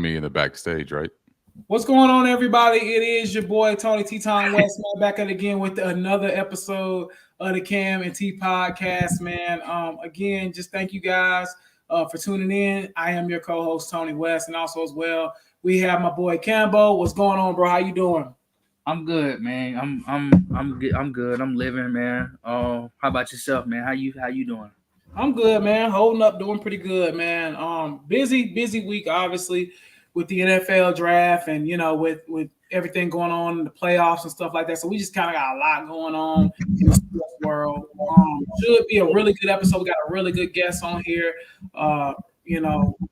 me in the backstage, right? What's going on, everybody? It is your boy Tony T. Time West, man, back at again with another episode of the Cam and T podcast, man. Again, just thank you guys for tuning in. I am your co-host Tony West, and also as well we have my boy Cambo. What's going on, bro? How you doing? I'm good, man. I'm good. I'm good. I'm living, man. How about yourself, man? How you doing? I'm good, man. Holding up, doing pretty good, man. Busy week, obviously, with the NFL draft and with everything going on in the playoffs and stuff like that. So we just kind of got a lot going on in the sports world. Should be a really good episode. We got a really good guest on here. We're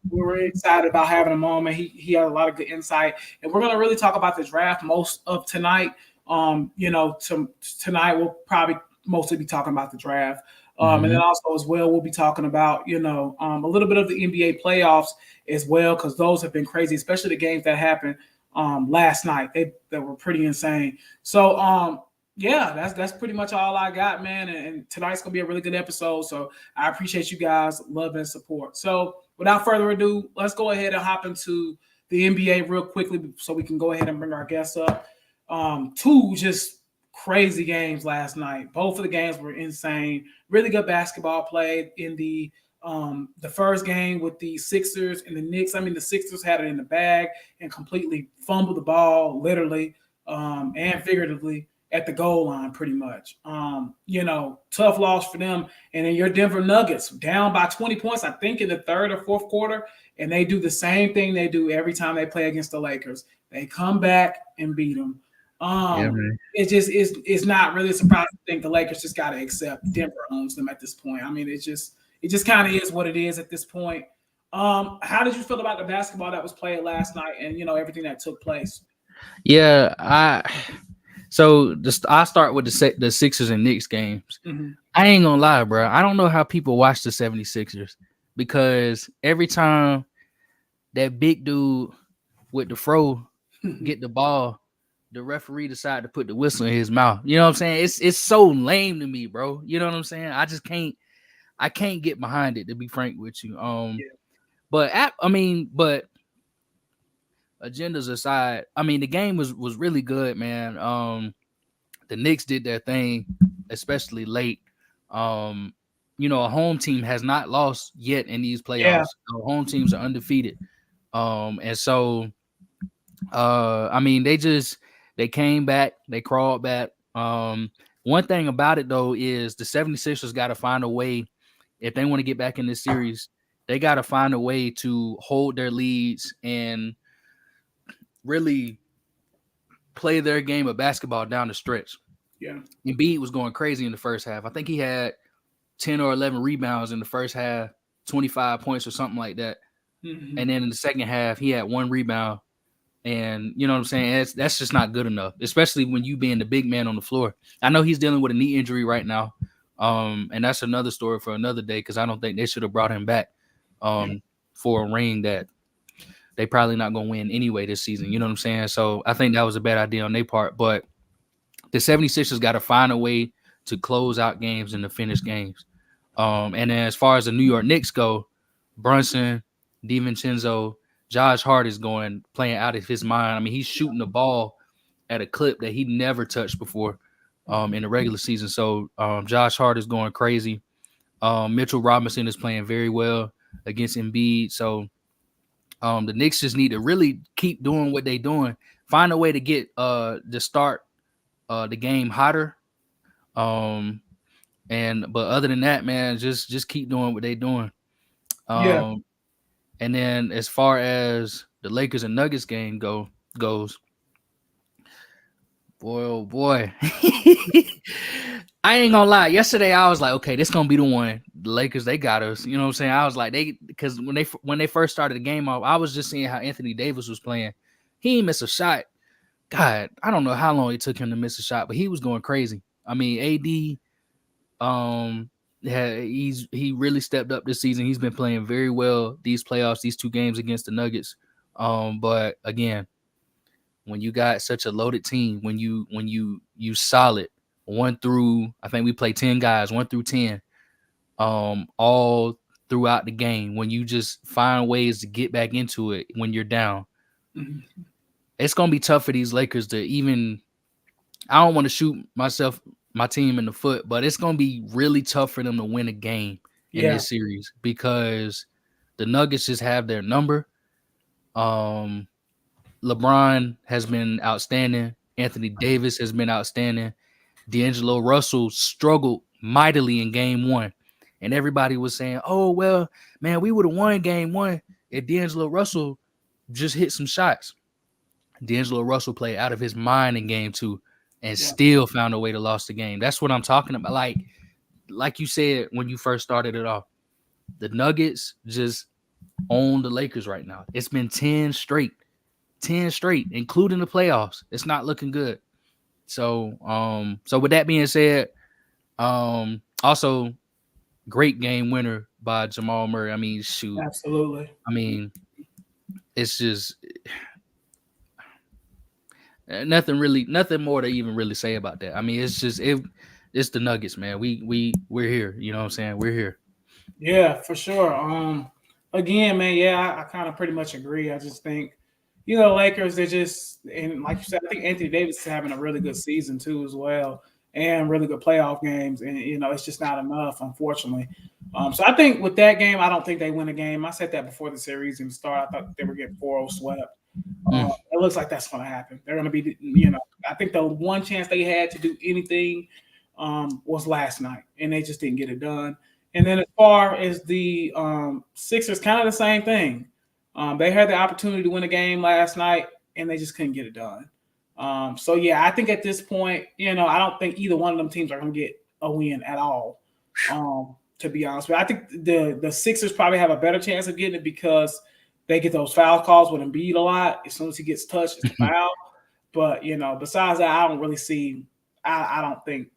really excited about having him on, man. He has a lot of good insight, and we're gonna really talk about the draft most of tonight. Tonight we'll probably mostly be talking about the draft. And then also as well, we'll be talking about, a little bit of the NBA playoffs as well, because those have been crazy, especially the games that happened last night. They were pretty insane. So that's pretty much all I got, man. And tonight's gonna be a really good episode. So I appreciate you guys' love and support. So without further ado, let's go ahead and hop into the NBA real quickly so we can go ahead and bring our guests up. Two just crazy games last night. Both of the games were insane. Really good basketball played in the first game with the Sixers and the Knicks. I mean, the Sixers had it in the bag and completely fumbled the ball, literally and figuratively, at the goal line, pretty much. Tough loss for them. And then your Denver Nuggets down by 20 points, I think, in the third or fourth quarter, and they do the same thing they do every time they play against the Lakers. They come back and beat them. It's not really surprising to think the Lakers just got to accept Denver owns them at this point. I mean, it just kind of is what it is at this point. How did you feel about the basketball that was played last night and everything that took place? Yeah, I start with the Sixers and Knicks games. Mm-hmm. I ain't gonna lie, bro. I don't know how people watch the 76ers because every time that big dude with the fro get the ball, the referee decided to put the whistle in his mouth. You know what I'm saying? It's so lame to me, bro. You know what I'm saying? I can't get behind it, to be frank with you. But agendas aside, I mean the game was really good, man. The Knicks did their thing, especially late. A home team has not lost yet in these playoffs. Yeah. Home teams are undefeated. They came back, they crawled back. One thing about it, though, is the 76ers got to find a way, if they want to get back in this series, they got to find a way to hold their leads and really play their game of basketball down the stretch. Yeah. Embiid was going crazy in the first half. I think he had 10 or 11 rebounds in the first half, 25 points or something like that. Mm-hmm. And then in the second half, he had one rebound. And you know what I'm saying? That's just not good enough, especially when you being the big man on the floor. I know he's dealing with a knee injury right now. And that's another story for another day because I don't think they should have brought him back for a ring that they probably not going to win anyway this season. You know what I'm saying? So I think that was a bad idea on their part. But the 76ers got to find a way to close out games and to finish games. And then as far as the New York Knicks go, Brunson, DiVincenzo, Josh Hart is playing out of his mind. I mean, he's shooting the ball at a clip that he never touched before in the regular season. So Josh Hart is going crazy. Mitchell Robinson is playing very well against Embiid. So the Knicks just need to really keep doing what they're doing. Find a way to get the start the game hotter. But other than that, man, just keep doing what they're doing. And then as far as the Lakers and Nuggets game goes, boy, oh boy. I ain't gonna lie. Yesterday I was like, okay, this gonna be the one. The Lakers, they got us. You know what I'm saying? I was like, because when they first started the game off, I was just seeing how Anthony Davis was playing. He didn't miss a shot. God, I don't know how long it took him to miss a shot, but he was going crazy. I mean, AD, he really stepped up this season. He's been playing very well these playoffs, these two games against the Nuggets. But again, when you got such a loaded team, when you solid 1 through, I think we play 10 guys, 1 through 10, all throughout the game, when you just find ways to get back into it when you're down, Mhm. it's gonna be tough for these Lakers to even. I don't want to shoot my team in the foot, but it's gonna be really tough for them to win a game in Yeah, this series because the Nuggets just have their number. Um, LeBron has been outstanding. Anthony Davis has been outstanding. D'Angelo Russell struggled mightily in game one. And everybody was saying, oh, well, man, we would have won game one if D'Angelo Russell just hit some shots. D'Angelo Russell played out of his mind in game two and yeah, still found a way to lose the game. That's what I'm talking about. Like you said when you first started it off, the Nuggets just own the Lakers right now. It's been 10 straight, including the playoffs. It's not looking good. So with that being said, also great game winner by Jamal Murray. I mean, shoot. absolutely. I mean, it's just nothing more to even really say about that. I mean, it's the Nuggets, man. We're here. You know what I'm saying? We're here. Yeah, for sure. Again, man, yeah, I kind of pretty much agree. I just think, Lakers, they're just, and like you said, I think Anthony Davis is having a really good season too, as well, and really good playoff games. And, it's just not enough, unfortunately. So I think with that game, I don't think they win a game. I said that before the series even started. I thought they were getting 4-0 swept. Mm, It looks like that's going to happen. They're going to be, I think the one chance they had to do anything was last night, and they just didn't get it done. And then as far as the Sixers, kind of the same thing. They had the opportunity to win a game last night, and they just couldn't get it done. So yeah, I think at this point, I don't think either one of them teams are going to get a win at all. To be honest with you, I think the Sixers probably have a better chance of getting it because they get those foul calls with Embiid a lot. As soon as he gets touched, it's a foul. But besides that, I don't really see. I don't think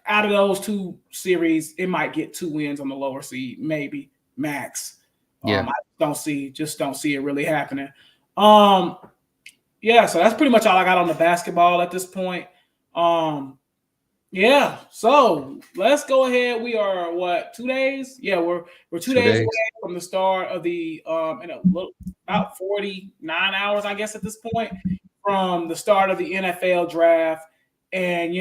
out of those two series, it might get 2 wins on the lower seed, maybe max. yeah. I just don't see it really happening. Um, yeah, so that's pretty much all I got on the basketball at this point. Yeah, so let's go ahead. We are what 2 days? Yeah, we're 2 days away 2 days. from the start of the in a little about 49 hours, I guess, at this point, from the start of the NFL draft. And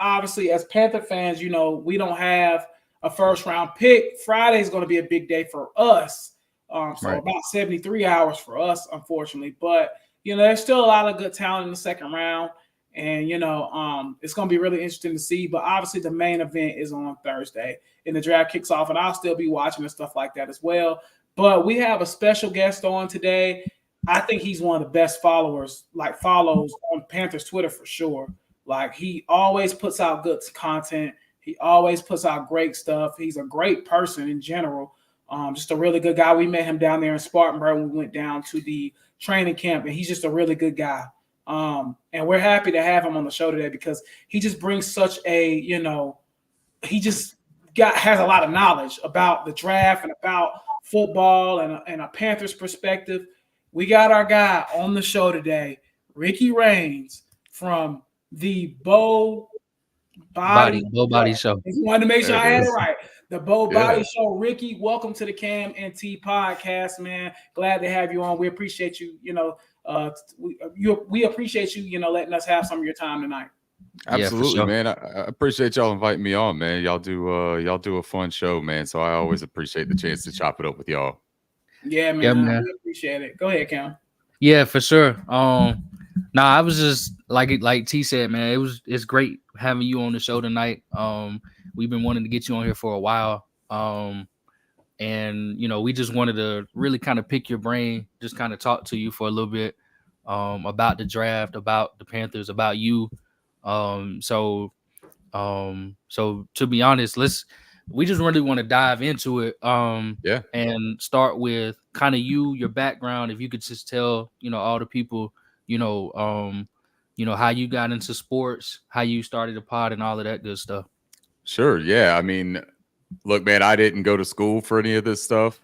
obviously, as Panther fans, we don't have a first round pick. Friday is going to be a big day for us. So Right. about 73 hours for us, unfortunately. But there's still a lot of good talent in the second round. And it's going to be really interesting to see. But obviously, the main event is on Thursday, and the draft kicks off, and I'll still be watching and stuff like that as well. But we have a special guest on today. I think he's one of the best follows on Panthers Twitter for sure. Like, he always puts out good content. He always puts out great stuff. He's a great person in general. Just a really good guy. We met him down there in Spartanburg when we went down to the training camp, and he's just a really good guy. And we're happy to have him on the show today because he just brings such a, he just has a lot of knowledge about the draft and about football and a Panthers perspective. We got our guy on the show today, Ricky Raines from the Boboddy Boboddy show. Just wanted to make sure There I it had it is. right. The Boboddy Yeah. Show. Ricky, welcome to the Cam and T podcast, man. Glad to have you on. We appreciate you. We appreciate you. Letting us have some of your time tonight. Yeah, for Absolutely, sure. man. I appreciate y'all inviting me on, man. Y'all do a fun show, man. So I always appreciate the chance to chop it up with y'all. Yeah, man. Yeah, man. We appreciate it. Go ahead, Cam. Yeah, for sure. I was just like T said, man. It's great having you on the show tonight. We've been wanting to get you on here for a while. And we just wanted to really kind of pick your brain, just kind of talk to you for a little bit, about the draft, about the Panthers, about you. So to be honest, we just really want to dive into it. Yeah. And start with kind of your background. If you could just tell, all the people, how you got into sports, how you started the pod and all of that good stuff. Sure. Yeah. I mean, look, man, I didn't go to school for any of this stuff.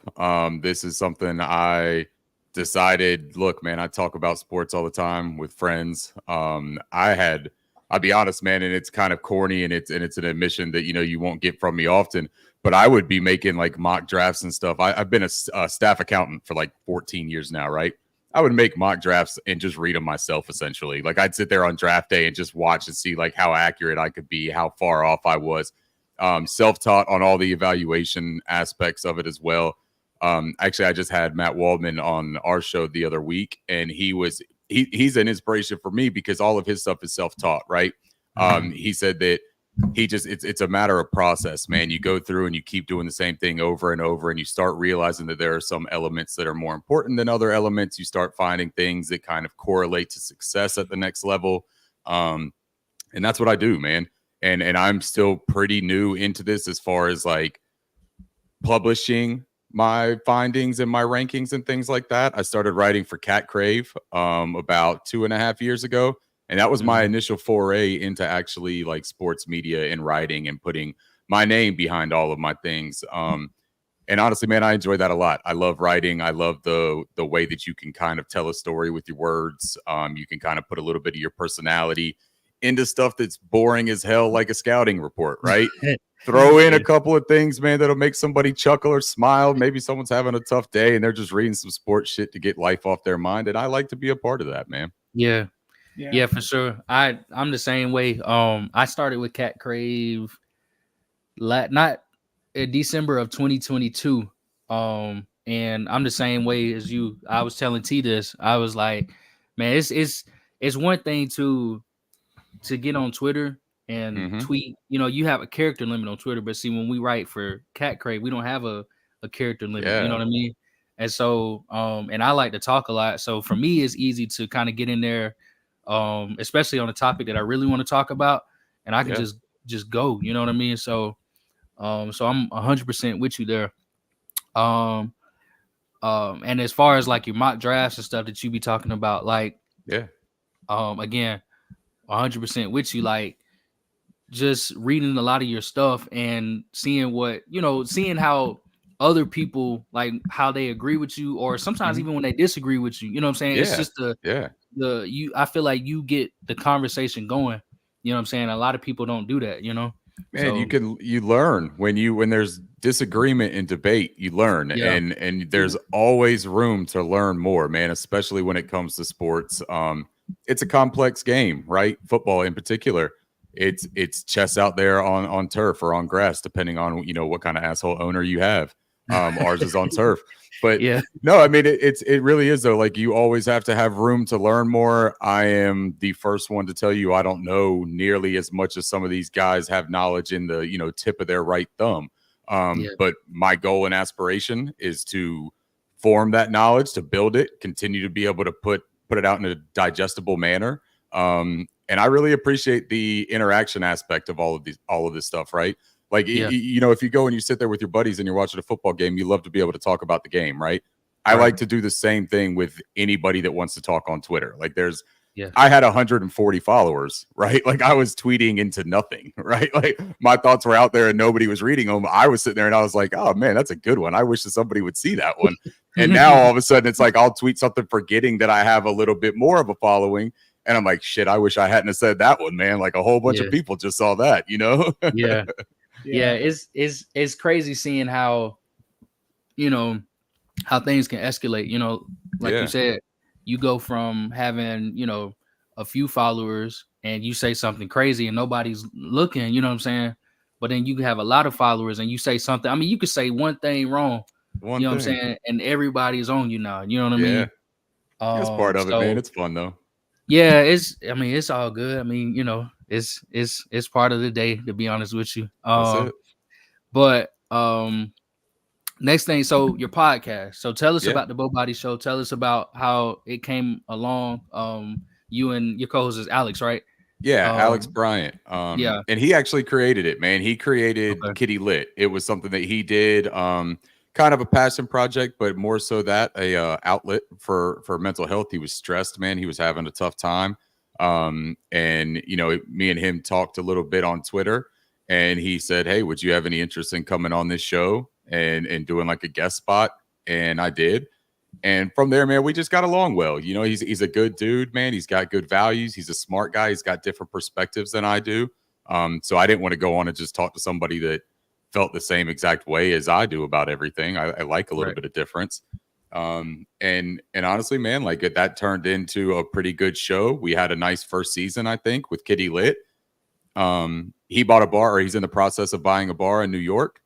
This is something I decided, look, man, I talk about sports all the time with friends. I had I'll be honest, man, and it's kind of corny, and it's an admission that you won't get from me often. But I would be making like mock drafts and stuff. I've been a staff accountant for like 14 years now, right? I would make mock drafts and just read them myself, essentially. Like I'd sit there on draft day and just watch and see like how accurate I could be, how far off I was. Self-taught on all the evaluation aspects of it as well. Actually, I just had Matt Waldman on our show the other week, and he's an inspiration for me because all of his stuff is self-taught, right? He said that it's a matter of process, man. You go through and you keep doing the same thing over and over, and you start realizing that there are some elements that are more important than other elements. You start finding things that kind of correlate to success at the next level. And that's what I do, man. And I'm still pretty new into this as far as like publishing my findings and my rankings and things like that. I started writing for Cat Crave about 2.5 years ago. And that was my initial foray into actually like sports media and writing and putting my name behind all of my things. And honestly, man, I enjoy that a lot. I love writing. I love the way that you can kind of tell a story with your words. You can kind of put a little bit of your personality into stuff that's boring as hell, like a scouting report, right? Throw in a couple of things, man, that'll make somebody chuckle or smile. Maybe someone's having a tough day and they're just reading some sports shit to get life off their mind. And I like to be a part of that, man. Yeah, for sure. I'm the same way. I started with Cat Crave not in December of 2022. And I'm the same way as you. I was telling T this. I was like, man, it's one thing to get on Twitter and tweet. You have a character limit on Twitter, but see, when we write for Cat Crave, we don't have a character limit. You know what I mean? And so, and I like to talk a lot. So for me, it's easy to kind of get in there, especially on a topic that I really want to talk about, and I can just go. You know what I mean? So, so I'm 100% with you there. And as far as like your mock drafts and stuff that you be talking about, like, again, 100% with you. Like, just reading a lot of your stuff and seeing seeing how other people, like, how they agree with you, or sometimes even when they disagree with you. You know what I'm saying? It's just I feel like you get the conversation going. You know what I'm saying? A lot of people don't do that, Man, so, you learn when there's disagreement and debate, you learn, and there's always room to learn more, man, especially when it comes to sports. It's a complex game, right? Football in particular. It's chess out there on turf or on grass, depending on what kind of asshole owner you have. Ours is on turf, but no, I mean it really is though. Like, you always have to have room to learn more. I am the first one to tell you I don't know nearly as much as some of these guys have knowledge in the tip of their right thumb. But my goal and aspiration is to form that knowledge, to build it, continue to be able to put it out in a digestible manner. And I really appreciate the interaction aspect of all of this stuff, right? Like, if you go and you sit there with your buddies and you're watching a football game, you love to be able to talk about the game, right? I like to do the same thing with anybody that wants to talk on Twitter. Like, I had 140 followers, right? Like, I was tweeting into nothing, right? Like, my thoughts were out there and nobody was reading them. I was sitting there and I was like, oh man, that's a good one. I wish that somebody would see that one. And now all of a sudden it's like, I'll tweet something forgetting that I have a little bit more of a following. And I'm like, shit, I wish I hadn't have said that one, man. Like, a whole bunch of people just saw that, It's crazy seeing how, how things can escalate, like you said, you go from having, a few followers and you say something crazy and nobody's looking, you know what I'm saying? But then you have a lot of followers and you say something. I mean, you could say one thing wrong, what I'm saying? And everybody's on you now. You know what I mean? That's part of it, man. It's fun though. Yeah, it's all good. I mean, it's part of the day, to be honest with you. That's it. But next thing, so your podcast. So tell us about the Boboddy Show. Tell us about how it came along. You and your co-host is Alex, right? Yeah, Alex Bryant. And he actually created it, man. He created Kitty Lit. It was something that he did. Kind of a passion project, but more so that a outlet for mental health. He was stressed, man. He was having a tough time. And me and him talked a little bit on Twitter, and he said, hey, would you have any interest in coming on this show and doing like a guest spot? And I did. And from there, man, we just got along well. You know, he's a good dude, man. He's got good values. He's a smart guy. He's got different perspectives than I do. So I didn't want to go on and just talk to somebody that felt the same exact way as I do about everything. I like a little bit of difference. And honestly, man, like that turned into a pretty good show. We had a nice first season, I think, with Kitty Lit. He bought a bar, or he's in the process of buying a bar in New York.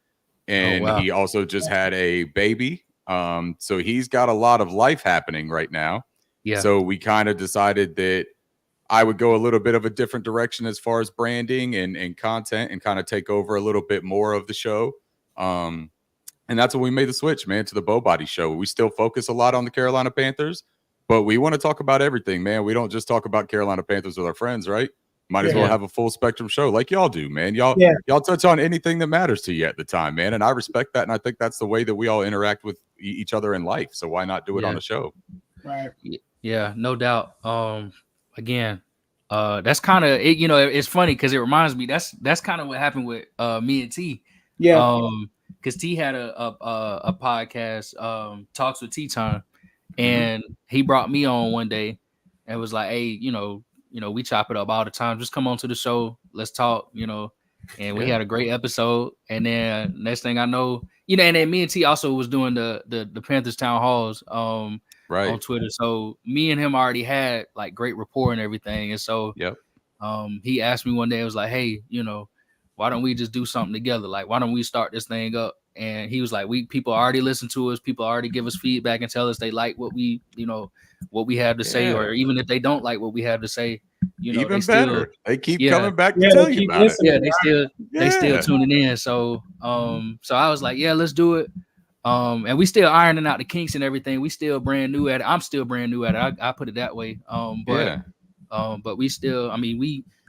And he also just had a baby. So he's got a lot of life happening right now. Yeah. So we kind of decided that I would go a little bit of a different direction as far as branding and content, and kind of take over a little bit more of the show. And that's when we made the switch, man, to the Boboddy show. We still focus a lot on the Carolina Panthers, but we want to talk about everything, man. We don't just talk about Carolina Panthers with our friends, right? Might as well have a full spectrum show like y'all do, man. Y'all touch on anything that matters to you at the time, man. And I respect that. And I think that's the way that we all interact with each other in life. So why not do it on a show? Right. Yeah, no doubt. Again, that's kind of it, you know, it's funny because it reminds me that's kind of what happened with me and T. Yeah. Because T had a podcast, Talks with T Time, and he brought me on one day and was like, hey, you know, we chop it up all the time. Just come on to the show. Let's talk, you know. And we had a great episode. And then next thing I know, you know, and then me and T also was doing the Panthers town halls on Twitter. So me and him already had like great rapport and everything. And so he asked me one day, it was like, hey, you know, why don't we just do something together? Like, why don't we start this thing up? And he was like, people already listen to us. People already give us feedback and tell us they like what we, you know, what we have to say, or even if they don't like what we have to say, you know, even better. They keep coming back to tell you about it. Yeah, they still tuning in. So, so I was like, yeah, let's do it. And we still ironing out the kinks and everything. We still brand new at it. I'm still brand new at it. I put it that way. But we still, I mean,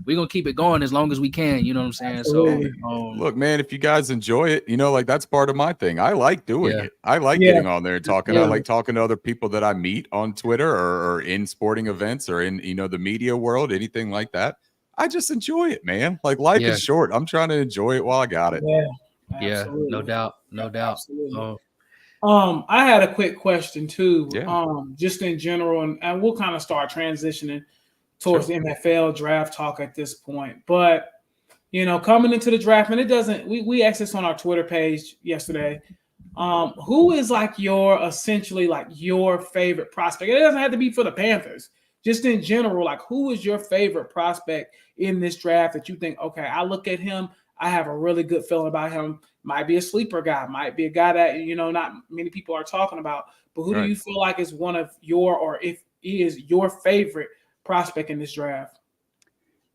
we're gonna keep it going as long as we can, you know what I'm saying? Absolutely. So look, man, if you guys enjoy it, you know, like that's part of my thing. I like doing it. I like getting on there and talking. I like talking to other people that I meet on Twitter or in sporting events or in, you know, the media world, anything like that. I just enjoy it, man. Like life is short. I'm trying to enjoy it while I got it. Yeah, no doubt. Absolutely. I had a quick question too. Just in general, and we'll kind of start transitioning towards the NFL draft talk at this point. But, you know, coming into the draft, and it doesn't, we asked this on our Twitter page yesterday. Who is like essentially your favorite prospect? It doesn't have to be for the Panthers. Just in general, like who is your favorite prospect in this draft that you think, okay, I look at him, I have a really good feeling about him. Might be a sleeper guy, might be a guy that, you know, not many people are talking about. But who do you feel like is one of or if he is your favorite prospect in this draft?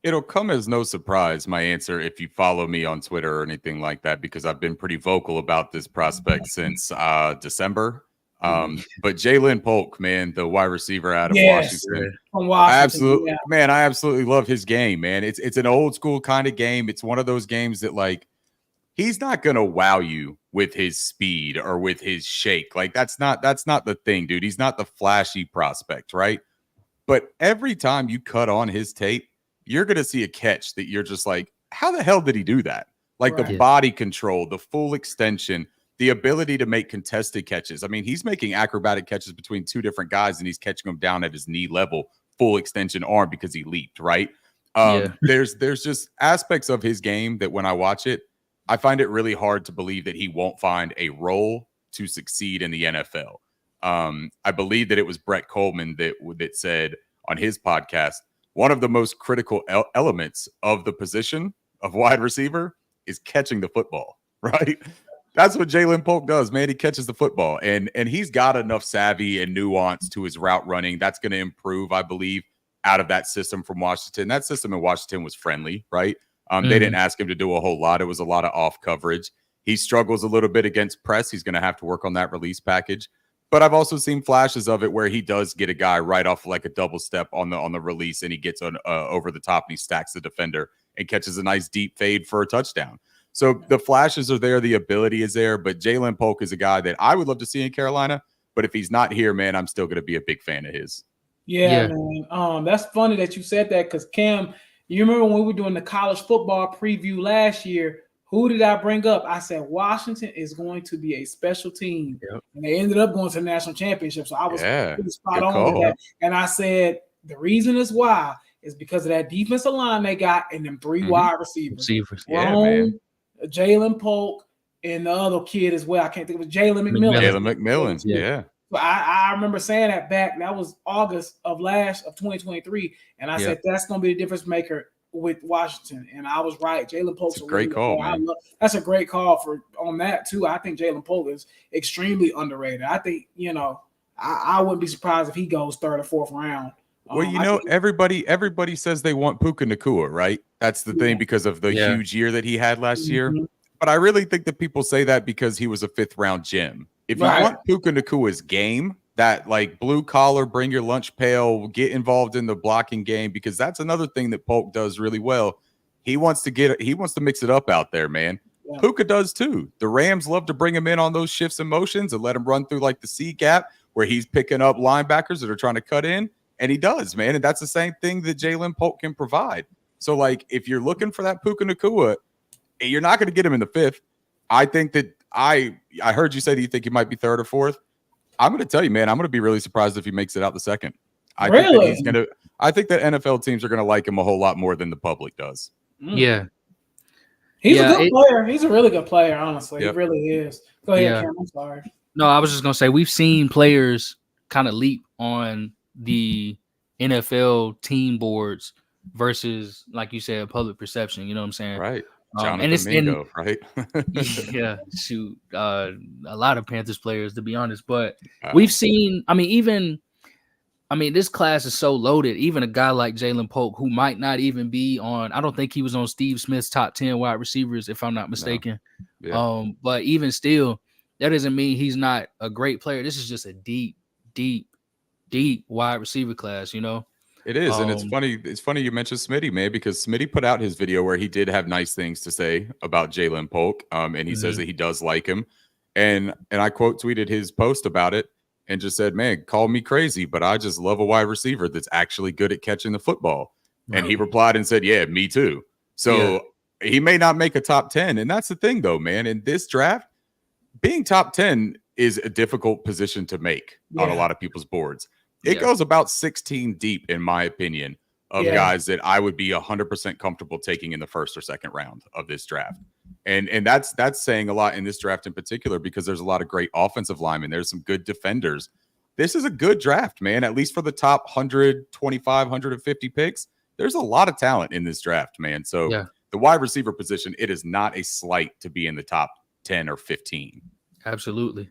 It'll come as no surprise, my answer, if you follow me on Twitter or anything like that, because I've been pretty vocal about this prospect since December. But Jalen Polk, man, the wide receiver out of Washington. I absolutely love his game, man. It's an old school kind of game. It's one of those games that, like, he's not gonna wow you with his speed or with his shake. Like that's not the thing, dude. He's not the flashy prospect, right? But every time you cut on his tape, you're going to see a catch that you're just like, how the hell did he do that? Like the body control, the full extension, the ability to make contested catches. I mean, he's making acrobatic catches between two different guys, and he's catching them down at his knee level, full extension arm because he leaped, right? There's just aspects of his game that when I watch it, I find it really hard to believe that he won't find a role to succeed in the NFL. I believe that it was Brett Coleman that said on his podcast, one of the most critical elements of the position of wide receiver is catching the football, right? That's what Jalen Polk does, man. He catches the football, and he's got enough savvy and nuance to his route running that's going to improve, I believe, out of that system from Washington. That system in Washington was friendly, right? They didn't ask him to do a whole lot. It was a lot of off coverage. He struggles a little bit against press. He's going to have to work on that release package. But I've also seen flashes of it where he does get a guy right off like a double step on the release, and he gets on over the top and he stacks the defender and catches a nice deep fade for a touchdown. So the flashes are there, the ability is there. But Jalen Polk is a guy that I would love to see in Carolina. But if he's not here, man, I'm still going to be a big fan of his. Yeah, man. That's funny that you said that because Cam, you remember when we were doing the college football preview last year, Who did I bring up? I said Washington is going to be a special team, and they ended up going to the national championship. So I was pretty spot on with that. And I said the reason is why is because of that defensive line they got and them 3 wide receivers. Man. Jalen Polk, and the other kid as well. I can't think of it. Jalen McMillan. Jalen McMillan. Yeah. So I remember saying that back. That was August of 2023, and I said that's going to be the difference maker with Washington, and I was right. Jalen Polk's a great call, man. That's a great call on that too. I think Jalen Polk is extremely underrated. I think I wouldn't be surprised if he goes 3rd or 4th round. Well, everybody says they want Puka Nacua, right? That's the thing because of the huge year that he had last year. But I really think that people say that because he was a 5th round gem. If you want Puka Nacua's game, that like blue collar, bring your lunch pail, get involved in the blocking game, because that's another thing that Polk does really well. He wants to mix it up out there, man. Yeah. Puka does too. The Rams love to bring him in on those shifts and motions and let him run through like the C gap where he's picking up linebackers that are trying to cut in. And he does, man. And that's the same thing that Jalen Polk can provide. So like, if you're looking for that Puka Nacua, you're not going to get him in the 5th. I think that I heard you say that you think he might be 3rd or 4th. I'm going to tell you, man, I'm going to be really surprised if he makes it out the 2nd. I think that NFL teams are going to like him a whole lot more than the public does. Yeah. He's a good player. He's a really good player, honestly. He really is. Go ahead, Cam. I'm sorry. No, I was just going to say, we've seen players kind of leap on the NFL team boards versus, like you said, public perception. You know what I'm saying? Right. Mingo, right? Yeah, shoot, a lot of Panthers players, to be honest. But we've seen, this class is so loaded. Even a guy like Jalen Polk, who might not even be on, I don't think he was on Steve Smith's top 10 wide receivers, if I'm not mistaken. No. Yeah. But even still, that doesn't mean he's not a great player. This is just a deep wide receiver class, you know? It is, and it's funny. It's funny you mentioned Smitty, man, because Smitty put out his video where he did have nice things to say about Jalen Polk, and he says that he does like him, and I quote tweeted his post about it and just said, "Man, call me crazy, but I just love a wide receiver that's actually good at catching the football." Right. And he replied and said, "Yeah, me too." So he may not make a top 10, and that's the thing, though, man. In this draft, being top 10 is a difficult position to make on a lot of people's boards. It goes about 16 deep, in my opinion, of guys that I would be 100% comfortable taking in the 1st or 2nd round of this draft. And that's saying a lot in this draft in particular, because there's a lot of great offensive linemen. There's some good defenders. This is a good draft, man, at least for the top 125, 150 picks. There's a lot of talent in this draft, man. So the wide receiver position, it is not a slight to be in the top 10 or 15. Absolutely.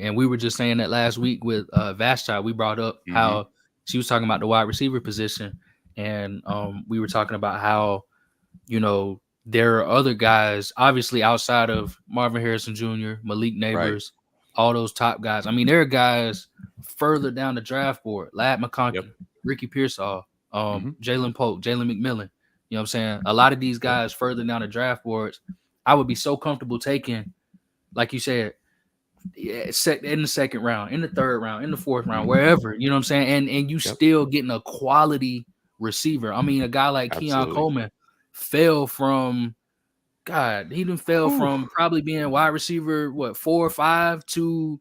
And we were just saying that last week with Vashta. We brought up how she was talking about the wide receiver position, and we were talking about how, there are other guys, obviously outside of Marvin Harrison Jr., Malik Neighbors, all those top guys. I mean, there are guys further down the draft board, Lad McConkey, Ricky Pearsall, Jalen Polk, Jalen McMillan. You know what I'm saying? A lot of these guys further down the draft boards, I would be so comfortable taking, like you said, in the 2nd round, in the 3rd round, in the 4th round, wherever, you know what I'm saying? And you still getting a quality receiver. I mean, a guy like Keon Coleman fell from probably being wide receiver, 4 or 5 to,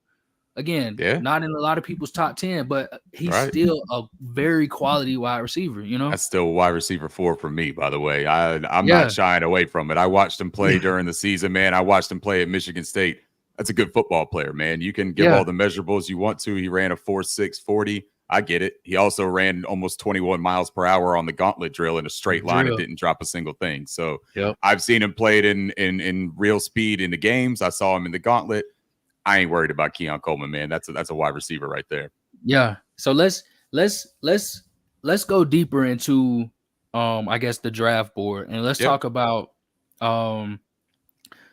again, not in a lot of people's top 10, but he's still a very quality wide receiver, you know? That's still wide receiver 4 for me, by the way. I'm not shying away from it. I watched him play during the season, man. I watched him play at Michigan State. That's a good football player, man. You can give all the measurables you want to. He ran a 4.6 40. I get it. He also ran almost 21 miles per hour on the gauntlet drill in a straight line and didn't drop a single thing. So I've seen him play it in real speed in the games. I saw him in the gauntlet. I ain't worried about Keon Coleman, man. That's a wide receiver right there. Yeah. So let's go deeper into I guess the draft board, and let's talk about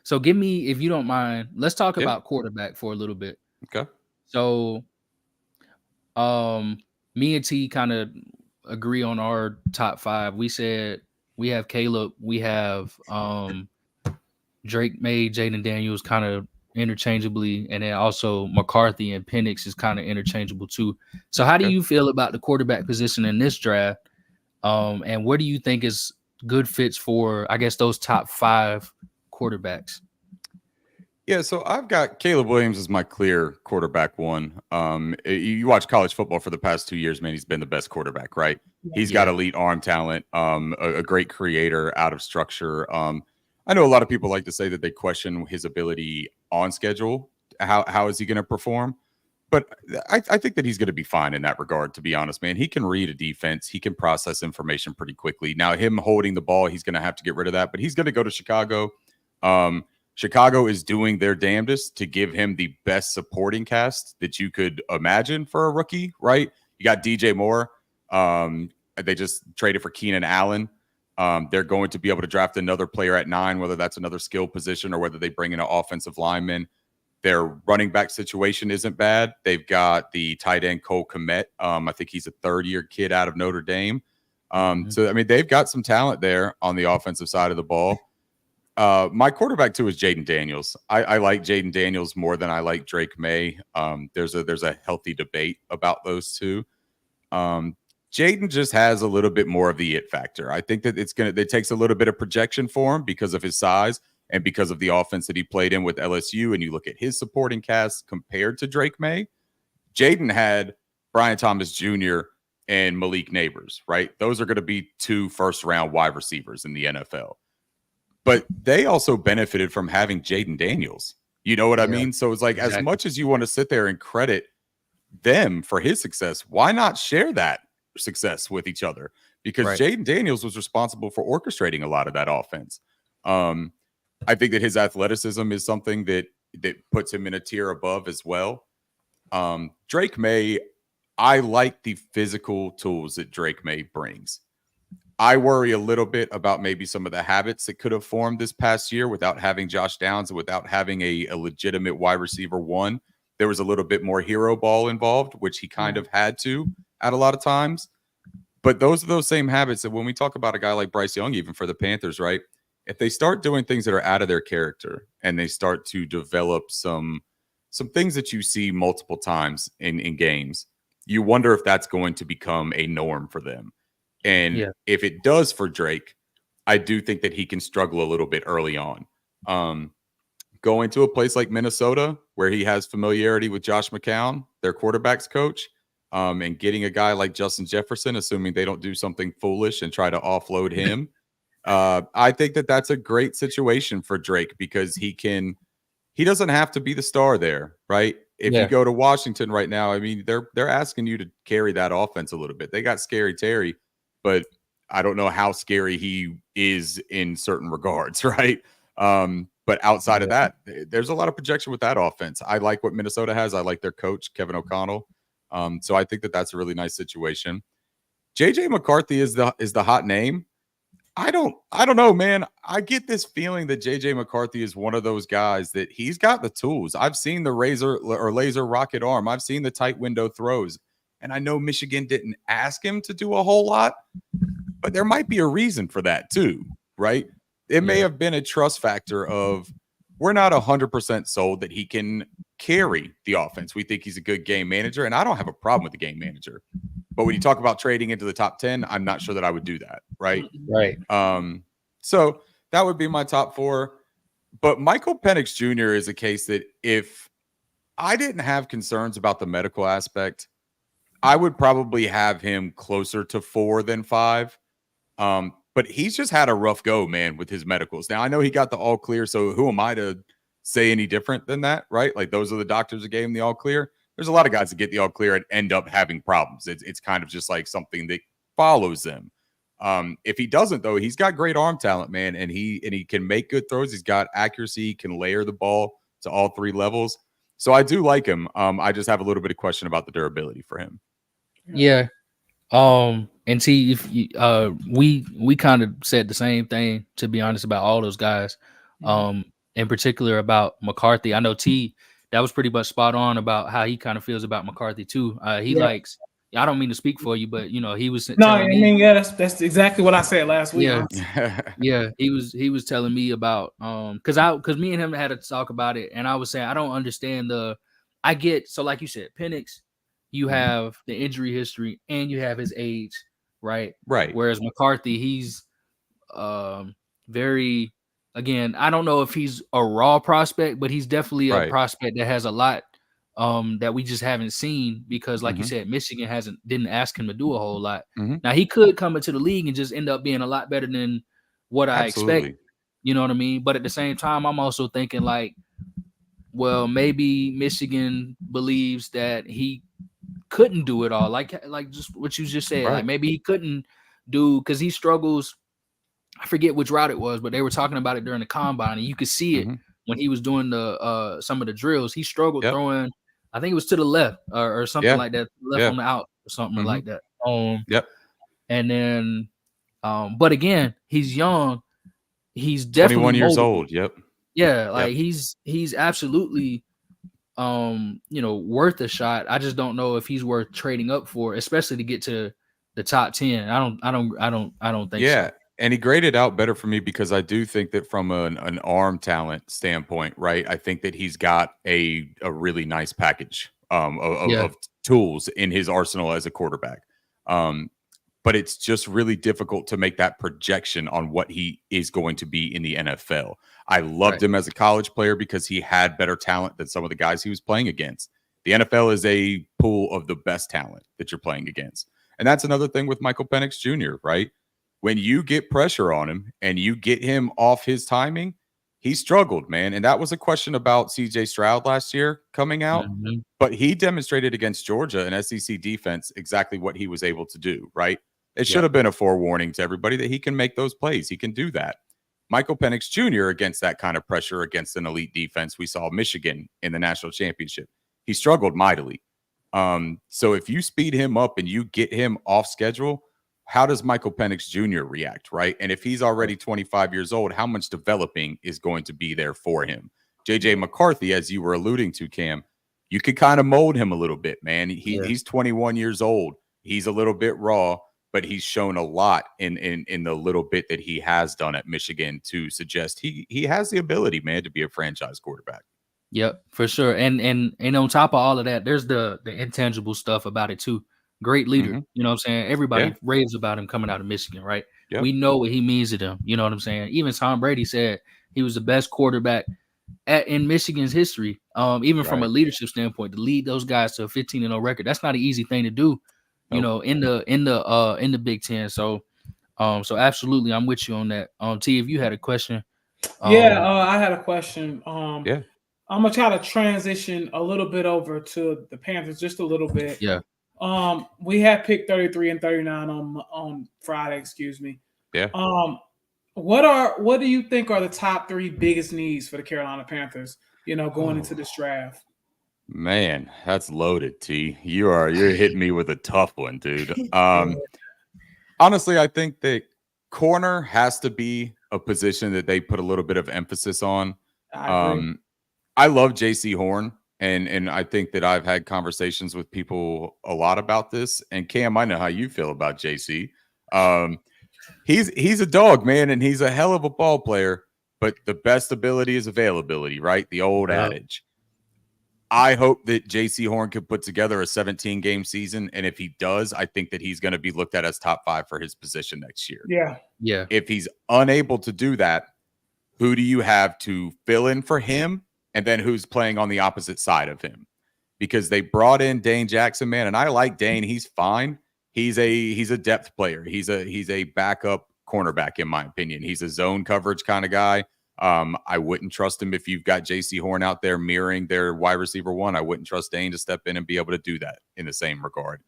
so give me, if you don't mind, let's talk about quarterback for a little bit. Okay. So me and T kind of agree on our top 5. We said we have Caleb, we have Drake May, Jaden Daniels kind of interchangeably, and then also McCarthy and Penix is kind of interchangeable too. So how do you feel about the quarterback position in this draft? And what do you think is good fits for, I guess, those top 5 quarterbacks? Yeah, so I've got Caleb Williams as my clear quarterback one. You watch college football for the past 2 years, man. He's been the best quarterback, right? He's got elite arm talent, a great creator out of structure. I know a lot of people like to say that they question his ability on schedule. How is he going to perform? But I think that he's going to be fine in that regard, to be honest, man. He can read a defense. He can process information pretty quickly. Now, him holding the ball, he's going to have to get rid of that, but he's going to go to Chicago. Chicago is doing their damnedest to give him the best supporting cast that you could imagine for a rookie, right? You got DJ Moore. They just traded for Keenan Allen. They're going to be able to draft another player at 9, whether that's another skill position or whether they bring in an offensive lineman. Their running back situation isn't bad. They've got the tight end Cole Kmet. I think he's a third-year kid out of Notre Dame. So, I mean, they've got some talent there on the offensive side of the ball. My quarterback too is Jaden Daniels. I like Jaden Daniels more than I like Drake May. There's a healthy debate about those two. Jaden just has a little bit more of the it factor. I think that it takes a little bit of projection for him because of his size and because of the offense that he played in with LSU. And you look at his supporting cast compared to Drake May. Jaden had Brian Thomas Jr. and Malik Neighbors, right? Those are going to be 2 first-round wide receivers in the NFL. But they also benefited from having Jaden Daniels. You know what I mean? So it's like, as much as you want to sit there and credit them for his success, why not share that success with each other? Because Jaden Daniels was responsible for orchestrating a lot of that offense. I think that his athleticism is something that puts him in a tier above as well. Drake May, I like the physical tools that Drake May brings. I worry a little bit about maybe some of the habits that could have formed this past year without having Josh Downs and without having a legitimate wide receiver one. There was a little bit more hero ball involved, which he kind of had to at a lot of times. But those are those same habits that when we talk about a guy like Bryce Young, even for the Panthers, right? If they start doing things that are out of their character and they start to develop some things that you see multiple times in games, you wonder if that's going to become a norm for them. And if it does for Drake, I do think that he can struggle a little bit early on. Going to a place like Minnesota, where he has familiarity with Josh McCown, their quarterback's coach, and getting a guy like Justin Jefferson, assuming they don't do something foolish and try to offload him. I think that that's a great situation for Drake because he doesn't have to be the star there, right? If you go to Washington right now, I mean, they're asking you to carry that offense a little bit. They got Scary Terry, but I don't know how scary he is in certain regards, right? But outside of that, there's a lot of projection with that offense. I like what Minnesota has. I like their coach, Kevin O'Connell. So I think that that's a really nice situation. JJ McCarthy is the hot name. I don't know, man. I get this feeling that JJ McCarthy is one of those guys that he's got the tools. I've seen the laser rocket arm. I've seen the tight window throws. And I know Michigan didn't ask him to do a whole lot, but there might be a reason for that too, right? It may have been a trust factor of we're not 100% sold that he can carry the offense. We think he's a good game manager, and I don't have a problem with the game manager. But when you talk about trading into the top 10, I'm not sure that I would do that, right? Right. So that would be my top 4. But Michael Penix Jr. is a case that if I didn't have concerns about the medical aspect, I would probably have him closer to 4 than 5. But he's just had a rough go, man, with his medicals. Now, I know he got the all clear, so who am I to say any different than that, right? Like, those are the doctors that gave him the all clear. There's a lot of guys that get the all clear and end up having problems. It's kind of just like something that follows them. If he doesn't, though, he's got great arm talent, man, and he can make good throws. He's got accuracy, he can layer the ball to all 3 levels. So I do like him. I just have a little bit of question about the durability for him. Yeah. And see, if you, we kind of said the same thing, to be honest, about all those guys. In particular about McCarthy. I know T, that was pretty much spot on about how he kind of feels about McCarthy too. He likes. I don't mean to speak for you, but you know, he was. That's exactly what I said last week. Yeah, he was telling me about because me and him had to talk about it, and I was saying I don't understand I get, so like you said, Penix, you have the injury history and you have his age, right? Right. Whereas McCarthy, he's very again, I don't know if he's a raw prospect, but he's definitely a Right. prospect that has a lot that we just haven't seen because, like you said, Michigan didn't ask him to do a whole lot. Now he could come into the league and just end up being a lot better than what I expect. Absolutely. You know what I mean? But at the same time, I'm also thinking like, well, maybe Michigan believes that he couldn't do it all, like just what you just said. Right. Like maybe he couldn't do because he struggles. I forget which route it was, but they were talking about it during the combine, and you could see it when he was doing the some of the drills. He struggled throwing. I think it was to the left or something like that, left on the out or something like that. And then, but again, he's young. He's definitely 21 years moldable. old. Yeah, like he's absolutely worth a shot. I just don't know if he's worth trading up for, especially to get to the top 10. I don't think so. And he graded out better for me because I do think that from an arm talent standpoint, right? I think that he's got a really nice package of tools in his arsenal as a quarterback. But it's just really difficult to make that projection on what he is going to be in the NFL. I loved him as a college player because he had better talent than some of the guys he was playing against. The NFL is a pool of the best talent that you're playing against. And that's another thing with Michael Penix Jr., right? When you get pressure on him and you get him off his timing, he struggled, man. And that was a question about CJ Stroud last year coming out. But he demonstrated against Georgia, an SEC defense, exactly what he was able to do, right? It should have been a forewarning to everybody that he can make those plays. He can do that. Michael Penix Jr. against that kind of pressure against an elite defense, we saw Michigan in the national championship. He struggled mightily. So if you speed him up and you get him off schedule, how does Michael Penix Jr. react, right? And if he's already 25 years old, how much developing is going to be there for him? JJ McCarthy, as you were alluding to, Cam, you could kind of mold him a little bit, man. He's 21 years old. He's a little bit raw, but he's shown a lot in the little bit that he has done at Michigan to suggest he has the ability, man, to be a franchise quarterback. Yep, for sure. And on top of all of that, there's the intangible stuff about it too. Great leader. You know what I'm saying? Everybody raves about him coming out of Michigan, right? We know what he means to them. You know what I'm saying? Even Tom Brady said he was the best quarterback in Michigan's history. Even from a leadership standpoint, to lead those guys to a 15-0 record. That's not an easy thing to do, you know, in the Big Ten. So absolutely, I'm with you on that. T, if you had a question. I had a question. I'm gonna try to transition a little bit over to the Panthers, just a little bit. We had picked 33 and 39 on Friday. Excuse me. What do you think are the top 3 biggest needs for the Carolina Panthers? Going into this draft. Man, that's loaded, T. You're hitting me with a tough one, dude. Honestly, I think that corner has to be a position that they put a little bit of emphasis on. I love JC Horn, and I think that I've had conversations with people a lot about this. And Cam, I know how you feel about JC. He's a dog, man, and he's a hell of a ball player. But the best ability is availability, right? The old adage. I hope that JC Horn could put together a 17-game season, and if he does, I think that he's going to be looked at as top 5 for his position next year. Yeah. If he's unable to do that, who do you have to fill in for him? And then who's playing on the opposite side of him? Because they brought in Dane Jackson, man, and I like Dane. He's fine. He's a depth player. He's a backup cornerback, in my opinion. He's a zone coverage kind of guy. I wouldn't trust him if you've got JC Horn out there mirroring their wide receiver 1. I wouldn't trust Dane to step in and be able to do that in the same regard.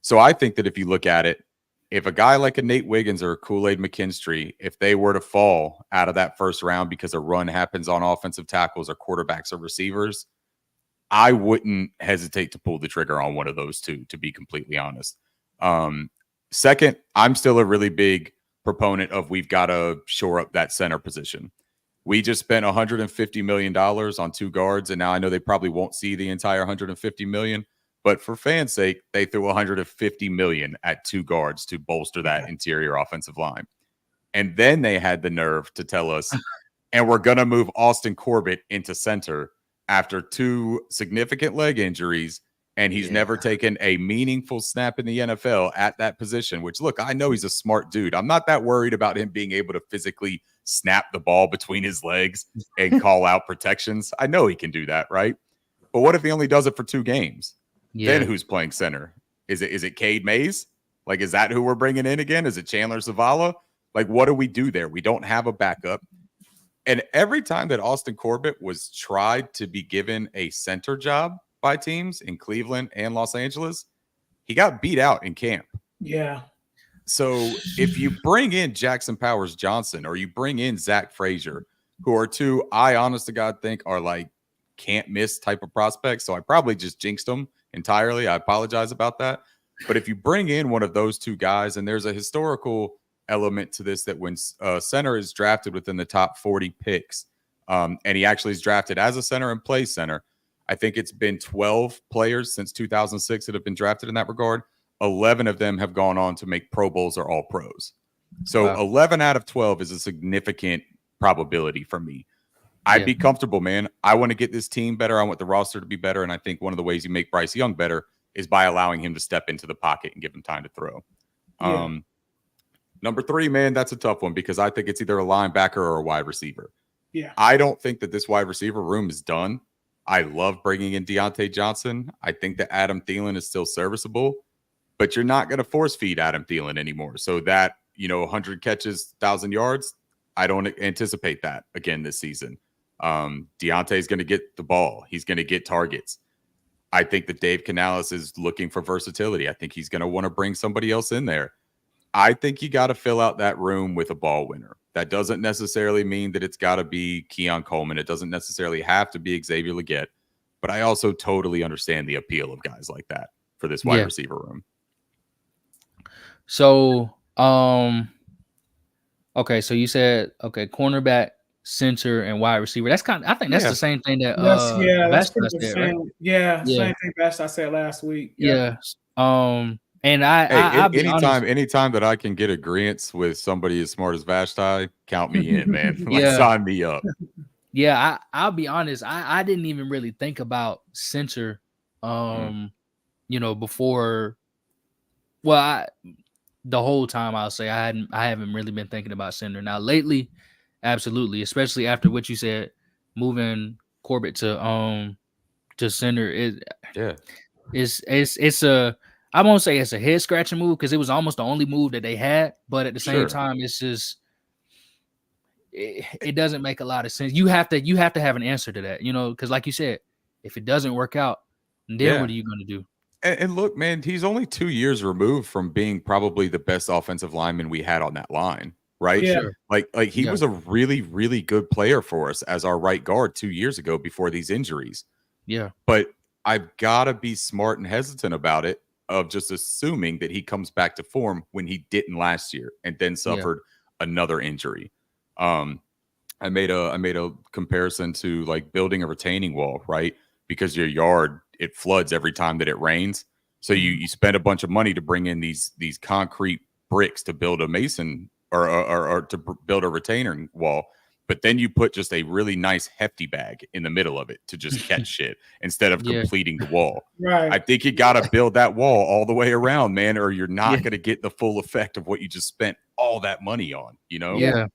So I think that if you look at it, if a guy like a Nate Wiggins or a Kool-Aid McKinstry, if they were to fall out of that first round because a run happens on offensive tackles or quarterbacks or receivers, I wouldn't hesitate to pull the trigger on one of those two, to be completely honest. Second, I'm still a really big proponent of we've got to shore up that center position. We just spent $150 million on 2 guards, and now I know they probably won't see the entire $150 million. But for fans' sake, they threw $150 million at 2 guards to bolster that interior offensive line. And then they had the nerve to tell us, and we're going to move Austin Corbett into center after 2 significant leg injuries And he's never taken a meaningful snap in the NFL at that position, which, look, I know he's a smart dude. I'm not that worried about him being able to physically snap the ball between his legs and call out protections. I know he can do that, right? But what if he only does it for 2 games? Then who's playing center? Is it Cade Mays? Like, is that who we're bringing in again? Is it Chandler Zavala? Like, what do we do there? We don't have a backup. And every time that Austin Corbett was tried to be given a center job by teams in Cleveland and Los Angeles, he got beat out in camp. Yeah. So if you bring in Jackson Powers Johnson or you bring in Zach Frazier, who are 2, I honest to God think are like can't miss type of prospects. So I probably just jinxed them entirely. I apologize about that. But if you bring in one of those 2 guys, and there's a historical element to this, that when center is drafted within the top 40 picks, and he actually is drafted as a center and plays center, I think it's been 12 players since 2006 that have been drafted in that regard. 11 of them have gone on to make Pro Bowls or All Pros. So 11 out of 12 is a significant probability for me. I'd be comfortable, man. I want to get this team better. I want the roster to be better. And I think one of the ways you make Bryce Young better is by allowing him to step into the pocket and give him time to throw. Number 3, man, that's a tough one because I think it's either a linebacker or a wide receiver. Yeah. I don't think that this wide receiver room is done. I love bringing in Deontay Johnson. I think that Adam Thielen is still serviceable, but you're not going to force feed Adam Thielen anymore. So that, 100 catches, 1,000 yards, I don't anticipate that again this season. Deontay is going to get the ball. He's going to get targets. I think that Dave Canales is looking for versatility. I think he's going to want to bring somebody else in there. I think you got to fill out that room with a ball winner. That doesn't necessarily mean that it's got to be Keon Coleman. It doesn't necessarily have to be Xavier Legette. But I also totally understand the appeal of guys like that for this wide receiver room. So, okay, so you said cornerback, center, and wide receiver. That's I think that's the same thing that that's pretty much said, same. right? Same thing Best I said last week. Yeah. And anytime that I can get agreements with somebody as smart as Vashti, count me in, man. Sign me up. Yeah, I'll be honest. I didn't even really think about center, before. Well, the whole time I'll say I haven't really been thinking about center. Now lately, absolutely, especially after what you said, moving Corbett to center it's a. I won't say it's a head scratching move because it was almost the only move that they had, but at the same time, it's just it doesn't make a lot of sense. You have to have an answer to that, because like you said, if it doesn't work out, then what are you going to do? And look, man, he's only 2 years removed from being probably the best offensive lineman we had on that line, right? Yeah. Like he was a really, really good player for us as our right guard 2 years ago before these injuries. Yeah. But I've got to be smart and hesitant about it, of just assuming that he comes back to form when he didn't last year and then suffered another injury. I made a comparison to like building a retaining wall, right? Because your yard, it floods every time that it rains. So you spend a bunch of money to bring in these concrete bricks to build a mason or to build a retaining wall. But then you put just a really nice hefty bag in the middle of it to just catch shit instead of completing the wall. Right. I think you got to build that wall all the way around, man, or you're not going to get the full effect of what you just spent all that money on, Yeah.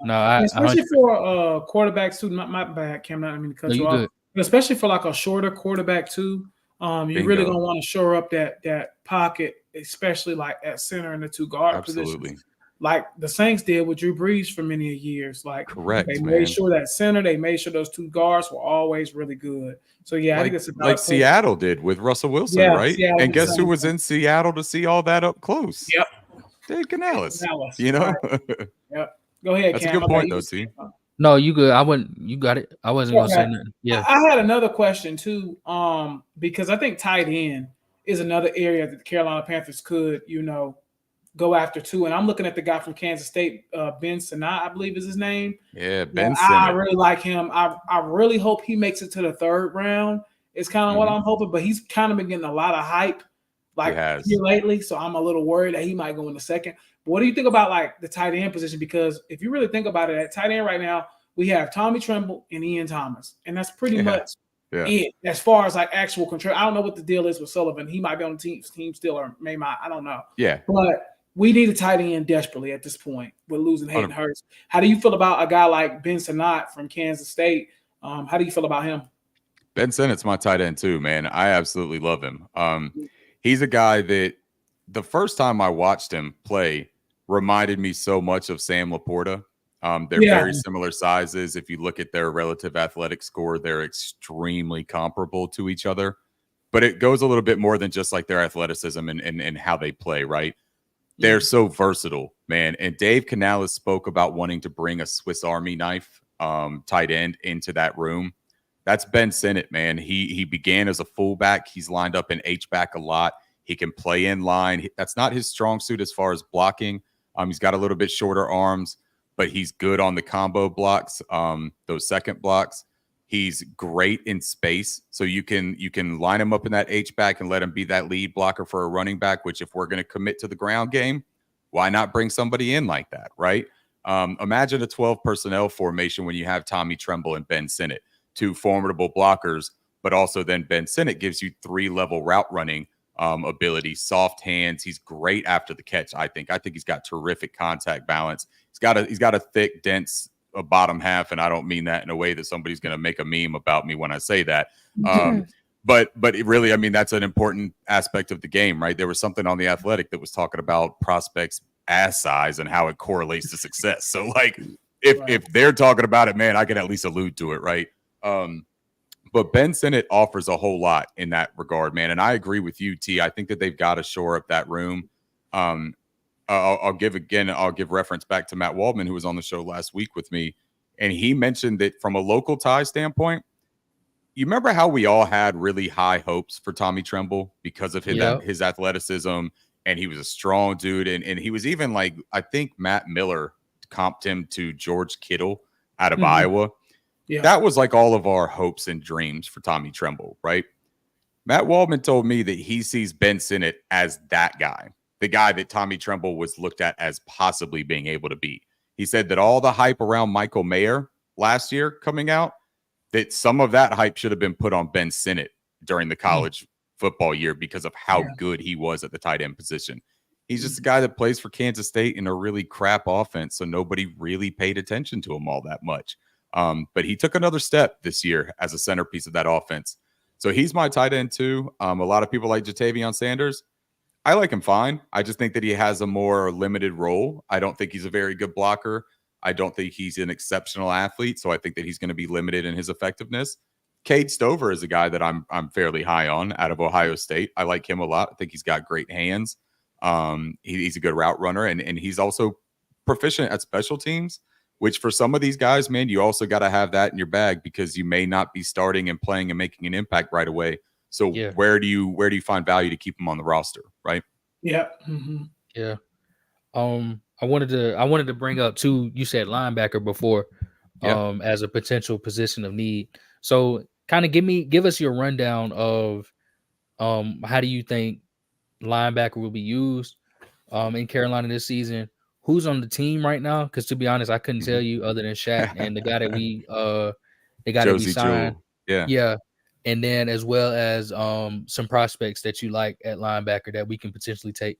No, especially for quarterbacks too. My bad, Cam. I mean to cut you off. But especially for like a shorter quarterback too. You're really gonna want to shore up that pocket, especially like at center and the 2 guard positions. Like the Saints did with Drew Brees for many years. Like correct, they made sure that center, they made sure those 2 guards were always really good. So I think it's like Seattle did with Russell Wilson, right? Seattle, and guess who was in Seattle to see all that up close? Yep. Dave Canales. Right. Yep. Go ahead, That's Cam. a good point, though, T. No, you good. You got it. I wasn't going to say nothing. Yeah. I had another question, too, because I think tight end is another area that the Carolina Panthers could, go after, too. And I'm looking at the guy from Kansas State, Ben Sinnott, I believe is his name. Yeah, Ben Sinnott. I really like him. I really hope he makes it to the 3rd round. It's kind of what I'm hoping, but he's kind of been getting a lot of hype here lately, so I'm a little worried that he might go in the 2nd. But what do you think about like the tight end position? Because if you really think about it, at tight end right now, we have Tommy Tremble and Ian Thomas, and that's pretty much Yeah. As far as like actual control. I don't know what the deal is with Sullivan. He might be on the team still, or may not. I don't know. Yeah. But we need a tight end desperately at this point. We're losing Hayden 100%. Hurst. How do you feel about a guy like Ben Sinnott from Kansas State? How do you feel about him? Ben Sinnott's my tight end too, man. I absolutely love him. He's a guy that the first time I watched him play reminded me so much of Sam Laporta. They're very similar sizes. If you look at their relative athletic score, they're extremely comparable to each other. But it goes a little bit more than just like their athleticism and how they play, right? They're so versatile, man. And Dave Canales spoke about wanting to bring a Swiss Army knife tight end into that room. That's Ben Sinnott, man. He began as a fullback. He's lined up in H-back a lot. He can play in line. That's not his strong suit as far as blocking. He's got a little bit shorter arms, but he's good on the combo blocks, those second blocks. He's great in space. So you can line him up in that H-back and let him be that lead blocker for a running back, which if we're going to commit to the ground game, why not bring somebody in like that, right? Imagine a 12 personnel formation when you have Tommy Tremble and Ben Sinnott, two formidable blockers, but also then Ben Sinnott gives you 3-level route running ability, soft hands. He's great after the catch. I think he's got terrific contact balance. He's got a thick, dense bottom half, and I don't mean that in a way that somebody's going to make a meme about me when I say that. But it really, I mean, that's an important aspect of the game, right? There was something on The Athletic that was talking about prospects' ass size and how it correlates to success. So, like, if they're talking about it, man, I can at least allude to it, right? But Ben Sinnott offers a whole lot in that regard, man. And I agree with you, T. I think that they've got to shore up that room. I'll give reference back to Matt Waldman, who was on the show last week with me. And he mentioned that from a local tie standpoint, you remember how we all had really high hopes for Tommy Tremble because of his athleticism, and he was a strong dude. And he was even like, I think Matt Miller comped him to George Kittle out of Iowa. Yeah. That was like all of our hopes and dreams for Tommy Tremble, right? Matt Waldman told me that he sees Ben Sinnott as that guy, the guy that Tommy Tremble was looked at as possibly being able to beat. He said that all the hype around Michael Mayer last year coming out, that some of that hype should have been put on Ben Sinnott during the college football year because of how good he was at the tight end position. He's just a guy that plays for Kansas State in a really crap offense, so nobody really paid attention to him all that much. But he took another step this year as a centerpiece of that offense. So he's my tight end too. A lot of people like Jatavion Sanders. I like him fine. I just think that he has a more limited role. I don't think he's a very good blocker. I don't think he's an exceptional athlete. So I think that he's going to be limited in his effectiveness. Cade Stover is a guy that I'm fairly high on out of Ohio State. I like him a lot. I think he's got great hands. He's a good route runner, and he's also proficient at special teams, which for some of these guys, man, you also got to have that in your bag because you may not be starting and playing and making an impact right away. So where do you find value to keep them on the roster, right? Yeah. Yeah. I wanted to bring up too, you said linebacker before, as a potential position of need. So kind of give us your rundown of how do you think linebacker will be used in Carolina this season? Who's on the team right now? Because to be honest, I couldn't tell you other than Shaq and the guy that we signed. Jewell. Yeah. And then as well as some prospects that you like at linebacker that we can potentially take.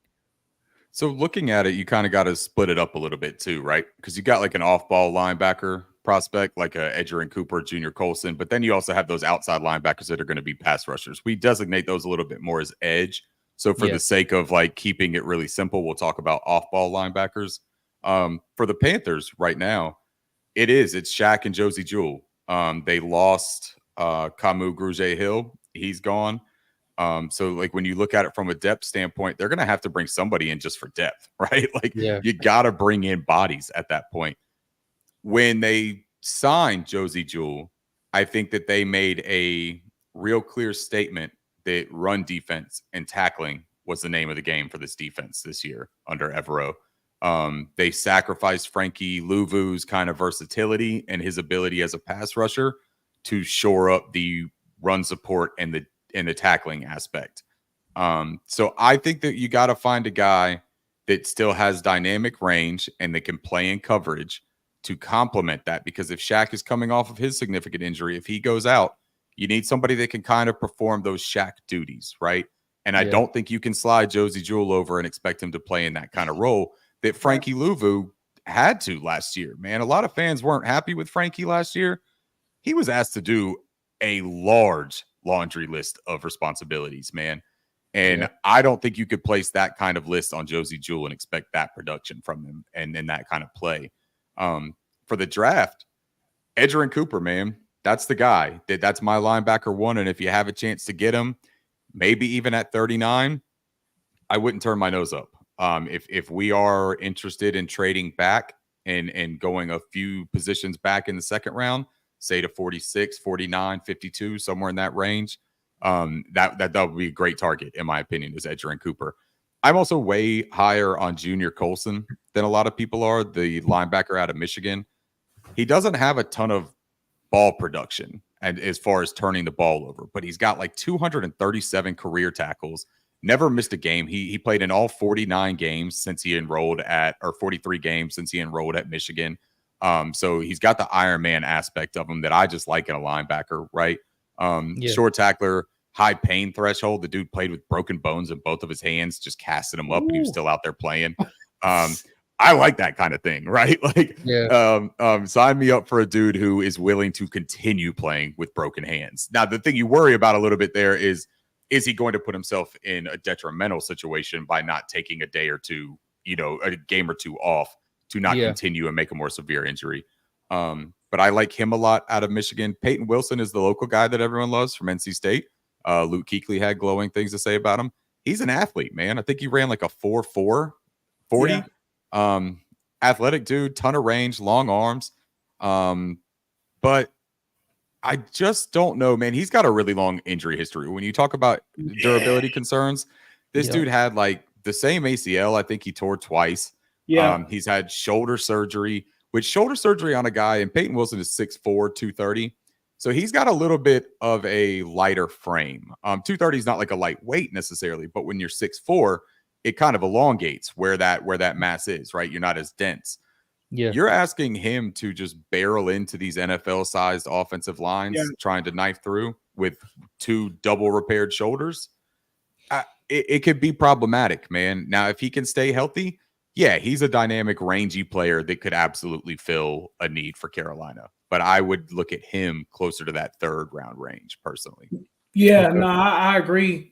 So looking at it, you kind of got to split it up a little bit too, right? Because you got like an off-ball linebacker prospect like Edgerrin Cooper, Junior Colson, but then you also have those outside linebackers that are going to be pass rushers. We designate those a little bit more as edge. So for the sake of like keeping it really simple, we'll talk about off-ball linebackers. For the Panthers right now, it's Shaq and Josie Jewell. They lost Kamu Grugier-Hill. He's gone. So like when you look at it from a depth standpoint, they're going to have to bring somebody in just for depth, right? Like you got to bring in bodies at that point. When they signed Josie Jewell, I think that they made a real clear statement that run defense and tackling was the name of the game for this defense this year under Evero. They sacrificed Frankie Louvu's kind of versatility and his ability as a pass rusher to shore up the run support and the tackling aspect. So I think that you got to find a guy that still has dynamic range and that can play in coverage to complement that. Because if Shaq is coming off of his significant injury, if he goes out, You need somebody that can kind of perform those Shaq duties, right? And I don't think you can slide Josie Jewell over and expect him to play in that kind of role that Frankie Louvu had to last year, man. A lot of fans weren't happy with Frankie last year. He was asked to do a large laundry list of responsibilities, man. And I don't think you could place that kind of list on Josie Jewell and expect that production from him and that kind of play. For the draft, Edgerrin Cooper, man, that's the guy. That's my linebacker one. And if you have a chance to get him, maybe even at 39, I wouldn't turn my nose up. If we are interested in trading back and going a few positions back in the second round, say to 46, 49, 52, somewhere in that range, that would be a great target, in my opinion, is Edgerrin Cooper. I'm also way higher on Junior Colson than a lot of people are, the linebacker out of Michigan. He doesn't have a ton of ball production and as far as turning the ball over, but he's got like 237 career tackles, never missed a game. He played in all 49 games since he enrolled at, or 43 games since he enrolled at Michigan. So he's got the Iron Man aspect of him that I just like in a linebacker, right? Short tackler, high pain threshold. The dude played with broken bones in both of his hands, just casting them up, and he was still out there playing. I like that kind of thing, right? Like, sign me up for a dude who is willing to continue playing with broken hands. Now, the thing you worry about a little bit there is he going to put himself in a detrimental situation by not taking a day or two, a game or two off to not continue and make a more severe injury. But I like him a lot out of Michigan. Peyton Wilson is the local guy that everyone loves from NC State. Luke Kuechly had glowing things to say about him. He's an athlete, man. I think he ran like a 4.4 40. Athletic dude, ton of range, long arms. But I just don't know, man. He's got a really long injury history. When you talk about durability concerns, this dude had like the same ACL. I think he tore twice. He's had shoulder surgery, which shoulder surgery on a guy, and Peyton Wilson is 6'4", 230. So he's got a little bit of a lighter frame. 230 is not like a lightweight necessarily, but when you're 6'4", it kind of elongates where that mass is, right? You're not as dense. You're asking him to just barrel into these NFL-sized offensive lines, trying to knife through with two double repaired shoulders. It could be problematic, man. Now, if he can stay healthy, he's a dynamic, rangy player that could absolutely fill a need for Carolina. But I would look at him closer to that third round range, personally. I agree.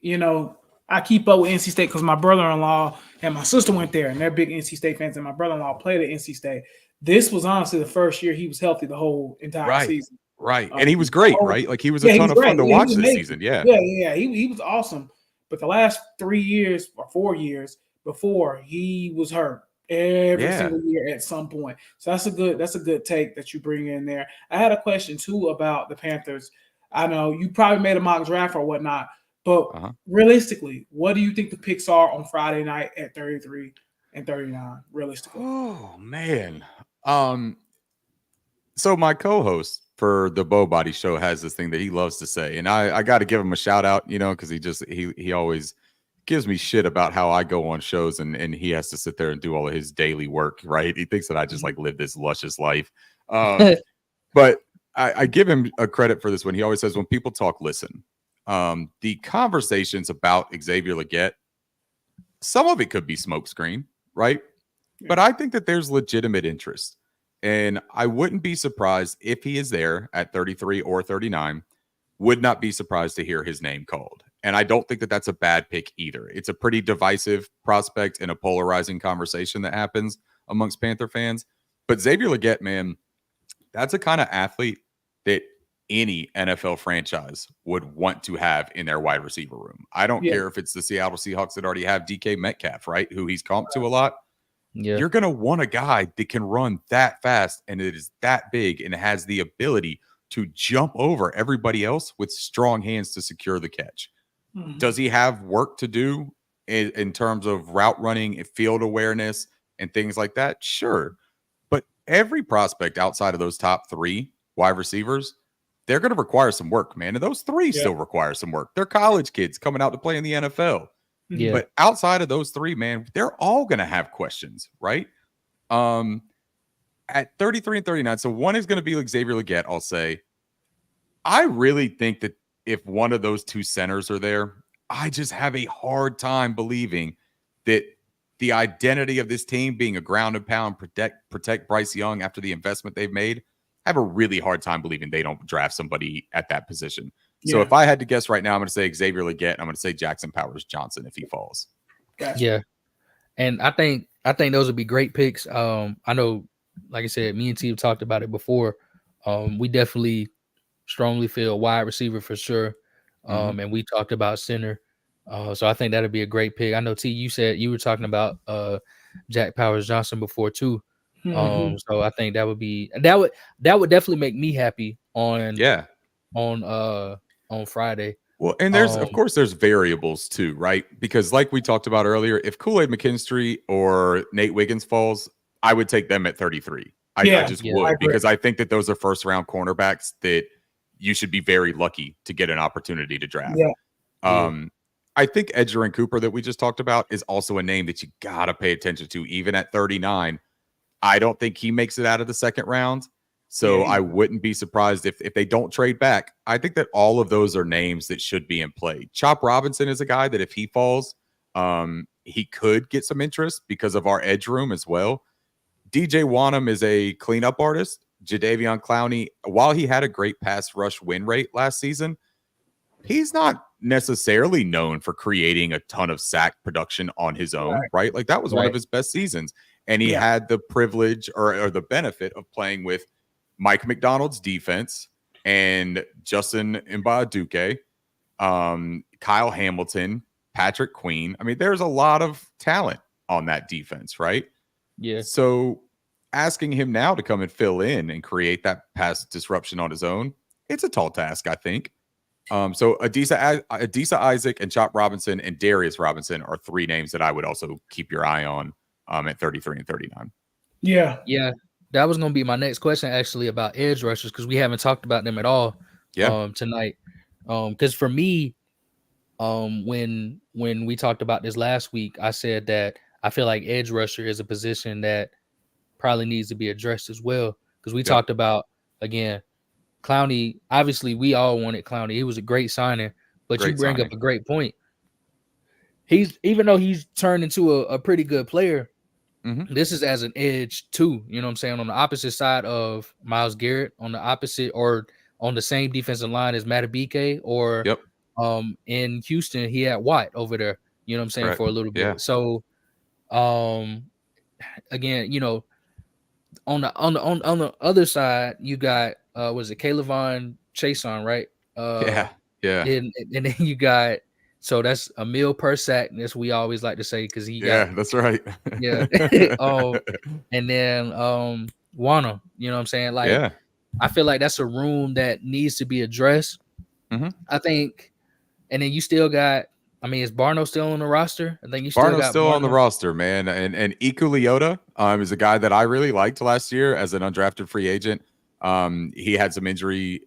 I keep up with NC State because my brother-in-law and my sister went there, and they're big NC State fans, and my brother-in-law played at NC State. This was honestly the first year he was healthy the whole entire season. Right. And he was great, right? Like, he was a ton of fun to watch this season. Yeah. He was awesome. But the last 3 years or 4 years before, he was hurt every single year at some point. So that's a good take that you bring in there. I had a question too about the Panthers. I know you probably made a mock draft or whatnot, but realistically, what do you think the picks are on Friday night at 33 and 39? Realistically. Oh man. So my co-host for the Boboddy show has this thing that he loves to say, and I got to give him a shout out, because he always gives me shit about how I go on shows and he has to sit there and do all of his daily work, right? He thinks that I just like live this luscious life. But I give him a credit for this one. He always says, when people talk, listen. The conversations about Xavier Legette, some of it could be smokescreen, right? But I think that there's legitimate interest. And I wouldn't be surprised if he is there at 33 or 39. Would not be surprised to hear his name called. And I don't think that that's a bad pick either. It's a pretty divisive prospect in a polarizing conversation that happens amongst Panther fans. But Xavier Legette, man, that's a kind of athlete that any NFL franchise would want to have in their wide receiver room. I don't care if it's the Seattle Seahawks that already have DK Metcalf, right? Who he's comped to a lot. You're going to want a guy that can run that fast and it is that big and has the ability to jump over everybody else with strong hands to secure the catch. Does he have work to do in terms of route running and field awareness and things like that? Sure. But every prospect outside of those top three wide receivers, they're going to require some work, man. And those three still require some work. They're college kids coming out to play in the NFL. But outside of those three, man, they're all going to have questions, right? At 33 and 39, so one is going to be like Xavier Legette, I'll say. I really think that if one of those two centers are there, I just have a hard time believing that the identity of this team being a ground and pound, protect Bryce Young after the investment they've made. I have a really hard time believing they don't draft somebody at that position. So if I had to guess right now, I'm going to say Xavier Legette. I'm going to say Jackson Powers Johnson if he falls. Gotcha. Yeah, and I think those would be great picks. I know, like I said, me and T have talked about it before. We definitely strongly feel wide receiver for sure. And we talked about center. So I think that'd be a great pick. I know T, you said you were talking about Jack Powers Johnson before too. So I think that would definitely make me happy on Friday. Well, and there's of course there's variables too, right? Because like we talked about earlier, if Kool-Aid McKinstry or Nate Wiggins falls, I would take them at 33. I just would, because I think that those are first round cornerbacks that you should be very lucky to get an opportunity to draft. I think Edgerrin Cooper that we just talked about is also a name that you gotta pay attention to, even at 39. I don't think he makes it out of the second round. So I wouldn't be surprised if they don't trade back. I think that all of those are names that should be in play. Chop Robinson is a guy that if he falls, he could get some interest because of our edge room as well. DJ Wanham is a cleanup artist. Jadeveon Clowney, while he had a great pass rush win rate last season, he's not necessarily known for creating a ton of sack production on his own, right? Like that was one of his best seasons. And he had the privilege or the benefit of playing with Mike McDonald's defense and Justin Mbaduke, Kyle Hamilton, Patrick Queen. I mean, there's a lot of talent on that defense, right? Yeah. So asking him now to come and fill in and create that pass disruption on his own, it's a tall task, I think. So Adisa Isaac and Chop Robinson and Darius Robinson are three names that I would also keep your eye on at 33 and 39. Yeah. That was going to be my next question, actually, about edge rushers, because we haven't talked about them at all tonight. Because for me, when we talked about this last week, I said that I feel like edge rusher is a position that probably needs to be addressed as well. Because we talked about, again, Clowney. Obviously, we all wanted Clowney. He was a great signing, but you bring up a great point. Even though he's turned into a pretty good player, this is as an edge too. You know what I'm saying? On the opposite side of Myles Garrett, on the opposite or on the same defensive line as Matabike, or in Houston, he had Watt over there. You know what I'm saying? For a little bit. Yeah. So, again, you know, on the other side, you got was it Kaylavon Chason, right? Yeah. And then you got, so that's a meal per sack. That's what we always like to say, because he got, that's right. And then Wana, you know what I'm saying? Like, I feel like that's a room that needs to be addressed. I think, and then you still got, I mean, is Barno still on the roster? I think you still got Barno on the roster, man. And Iku Leota is a guy that I really liked last year as an undrafted free agent. He had some injury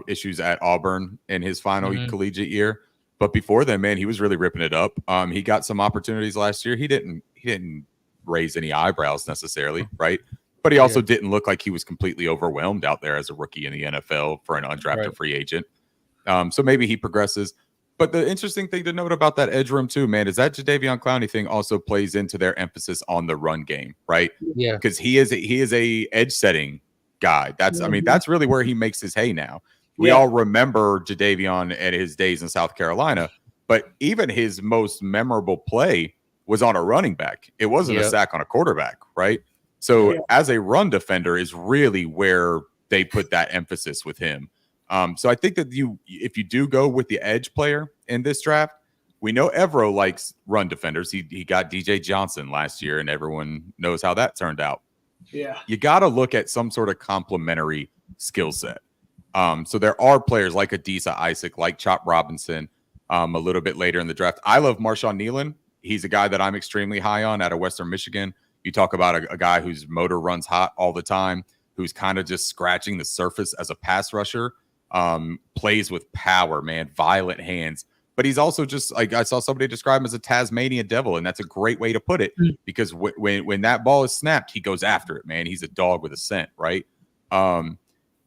issues at Auburn in his final collegiate year, but before then, man, he was really ripping it up. He got some opportunities last year. He didn't raise any eyebrows necessarily, right? But he also didn't look like he was completely overwhelmed out there as a rookie in the NFL for an undrafted free agent. So maybe he progresses. But the interesting thing to note about that edge room too, man, is that Jadeveon Clowney thing also plays into their emphasis on the run game, right? Yeah, because he is a edge setting guy. That's I mean, that's really where he makes his hay now. We all remember Jadeveon at his days in South Carolina, but even his most memorable play was on a running back. It wasn't a sack on a quarterback, right? So as a run defender is really where they put that emphasis with him. So I think that if you do go with the edge player in this draft, we know Evero likes run defenders. He got DJ Johnson last year, and everyone knows how that turned out. Yeah, you got to look at some sort of complementary skill set. So there are players like Adisa Isaac, like Chop Robinson, a little bit later in the draft. I love Marshawn Nealon. He's a guy that I'm extremely high on out of Western Michigan. You talk about a guy whose motor runs hot all the time, who's kind of just scratching the surface as a pass rusher. Plays with power, man, violent hands. But he's also just like, I saw somebody describe him as a Tasmanian devil, and that's a great way to put it, because when that ball is snapped, he goes after it, man. He's a dog with a scent, right?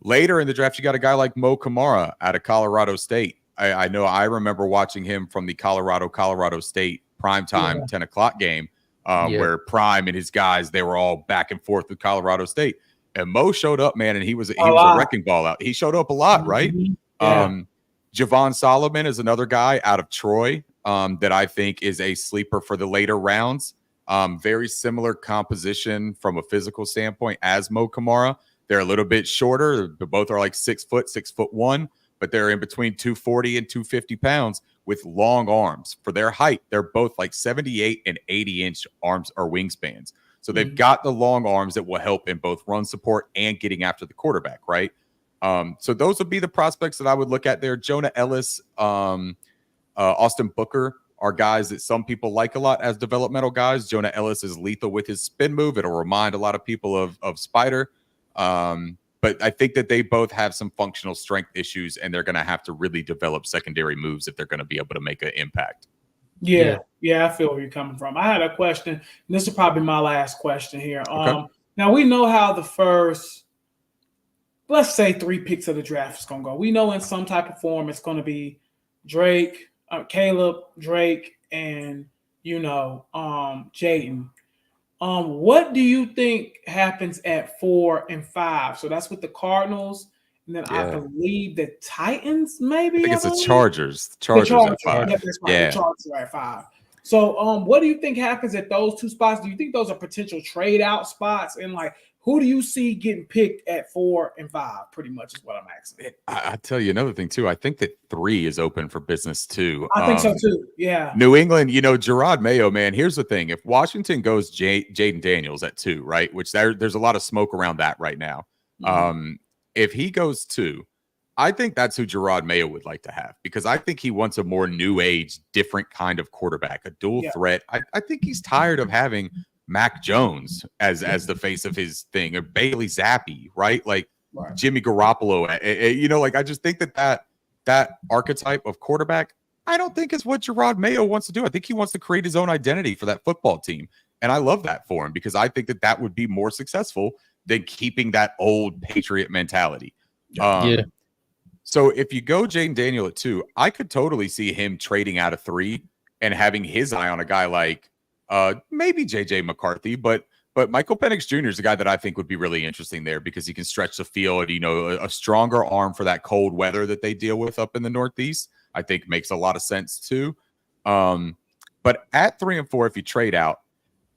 Later in the draft, you got a guy like Mo Kamara out of Colorado State. I know I remember watching him from the Colorado State primetime 10 o'clock game where Prime and his guys, they were all back and forth with Colorado State. And Mo showed up, man, and he was a wrecking ball out. He showed up a lot, right? Yeah. Javon Solomon is another guy out of Troy that I think is a sleeper for the later rounds. Very similar composition from a physical standpoint as Mo Kamara. They're a little bit shorter. Both are like 6 foot, 6'1", but they're in between 240 and 250 pounds with long arms. For their height, they're both like 78 and 80-inch arms or wingspans. So they've got the long arms that will help in both run support and getting after the quarterback, right? So those would be the prospects that I would look at there. Jonah Ellis, Austin Booker are guys that some people like a lot as developmental guys. Jonah Ellis is lethal with his spin move. It'll remind a lot of people of Spider. But I think that they both have some functional strength issues, and they're going to have to really develop secondary moves if they're going to be able to make an impact. Yeah, I feel where you're coming from. I had a question, and this is probably my last question here. Now, we know how the first, let's say, 3 picks of the draft is going to go. We know in some type of form it's going to be Drake, Caleb, Drake, and, Jaden. What do you think happens at 4 and 5? So that's with the Cardinals, and then I believe the Titans, maybe. I think it's the Chargers. The Chargers at 5. Yeah, that's right. The Chargers are at 5. So, what do you think happens at those 2 spots? Do you think those are potential trade out spots? And who do you see getting picked at 4 and 5? Pretty much is what I'm asking. I tell you another thing too. I think that 3 is open for business too. I think so too. Yeah. New England, Gerard Mayo, man. Here's the thing: if Washington goes Jaden Daniels at 2, right? Which there's a lot of smoke around that right now. If he goes 2, I think that's who Gerard Mayo would like to have, because I think he wants a more new age, different kind of quarterback, a dual threat. I think he's tired of having Mac Jones as the face of his thing, or Bailey Zappi, right? Jimmy Garoppolo. I just think that archetype of quarterback, I don't think is what Gerard Mayo wants to do. I think he wants to create his own identity for that football team. And I love that for him, because I think that would be more successful than keeping that old Patriot mentality. So if you go Jaden Daniel at 2, I could totally see him trading out of 3 and having his eye on a guy like maybe JJ McCarthy, but Michael Penix Jr. is a guy that I think would be really interesting there, because he can stretch the field. A stronger arm for that cold weather that they deal with up in the Northeast, I think makes a lot of sense too. But at 3 and 4, if you trade out,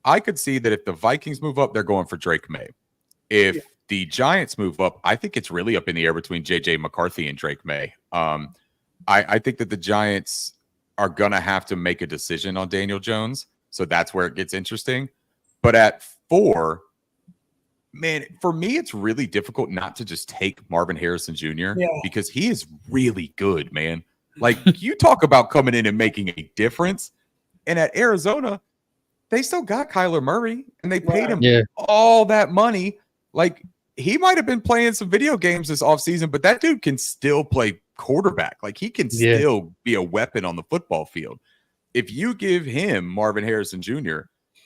I could see that if the Vikings move up, they're going for Drake May. If the Giants move up, I think it's really up in the air between JJ McCarthy and Drake May. I think that the Giants are going to have to make a decision on Daniel Jones. So that's where it gets interesting. But at 4, man, for me, it's really difficult not to just take Marvin Harrison Jr. Because he is really good, man. You talk about coming in and making a difference. And at Arizona, they still got Kyler Murray, and they paid him all that money. He might have been playing some video games this offseason, but that dude can still play quarterback. He can still be a weapon on the football field. If you give him Marvin Harrison Jr.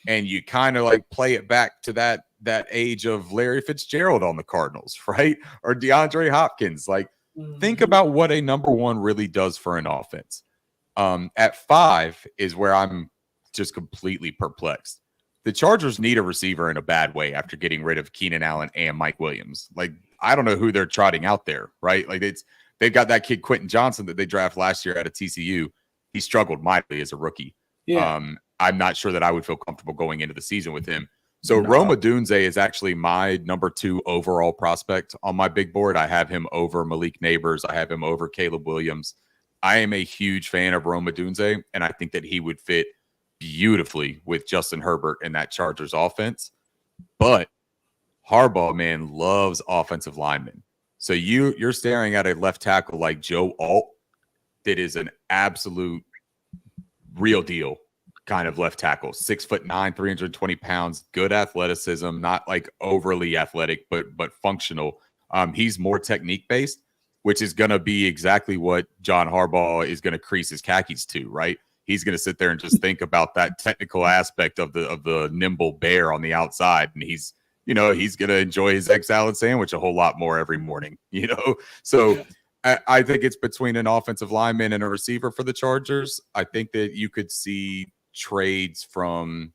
and you kind of play it back to that age of Larry Fitzgerald on the Cardinals, right? Or DeAndre Hopkins, think about what a number 1 really does for an offense. At 5 is where I'm just completely perplexed. The Chargers need a receiver in a bad way after getting rid of Keenan Allen and Mike Williams. I don't know who they're trotting out there, right? They've got that kid Quentin Johnson that they drafted last year out of TCU. He struggled mightily as a rookie. I'm not sure that I would feel comfortable going into the season with him. So Rome Odunze is actually my number 2 overall prospect on my big board. I have him over Malik Neighbors. I have him over Caleb Williams. I am a huge fan of Rome Odunze, and I think that he would fit beautifully with Justin Herbert in that Chargers offense. But Harbaugh, man, loves offensive linemen. So you're staring at a left tackle like Joe Alt that is an absolute real deal kind of left tackle. 6'9", 320 pounds, good athleticism, not overly athletic, but functional. He's more technique based, which is going to be exactly what John Harbaugh is going to crease his khakis to, right? He's going to sit there and just think about that technical aspect of the nimble bear on the outside, and he's he's going to enjoy his egg salad sandwich a whole lot more every morning, So I think it's between an offensive lineman and a receiver for the Chargers. I think that you could see trades from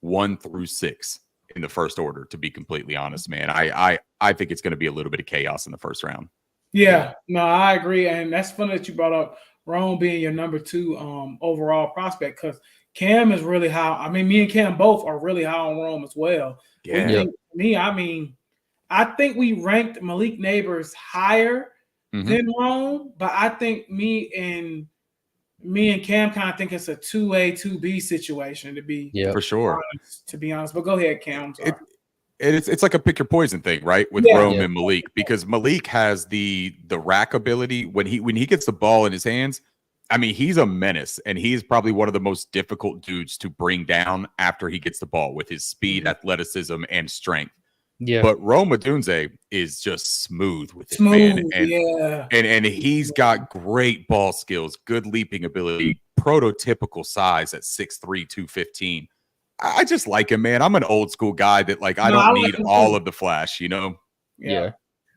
1 through 6 in the first order, to be completely honest, man. I think it's going to be a little bit of chaos in the first round. Yeah, no, I agree. And that's funny that you brought up Rome being your number 2 overall prospect, because Cam is really high. Me and Cam both are really high on Rome as well. Yeah. I think we ranked Malik Neighbors higher than Rome, but I think me and Cam kind of think it's a 2A, 2B situation to be for sure. To be honest, but go ahead, Cam. It's like a pick your poison thing, right? With Rome and Malik, because Malik has the rack ability when he gets the ball in his hands. He's a menace, and he's probably one of the most difficult dudes to bring down after he gets the ball with his speed, athleticism, and strength. Yeah. But Rome Odunze is just smooth with it, man. And he's got great ball skills, good leaping ability, prototypical size at 6'3", 215. I just like him, man. I'm an old school guy that I don't need all of the flash, Yeah.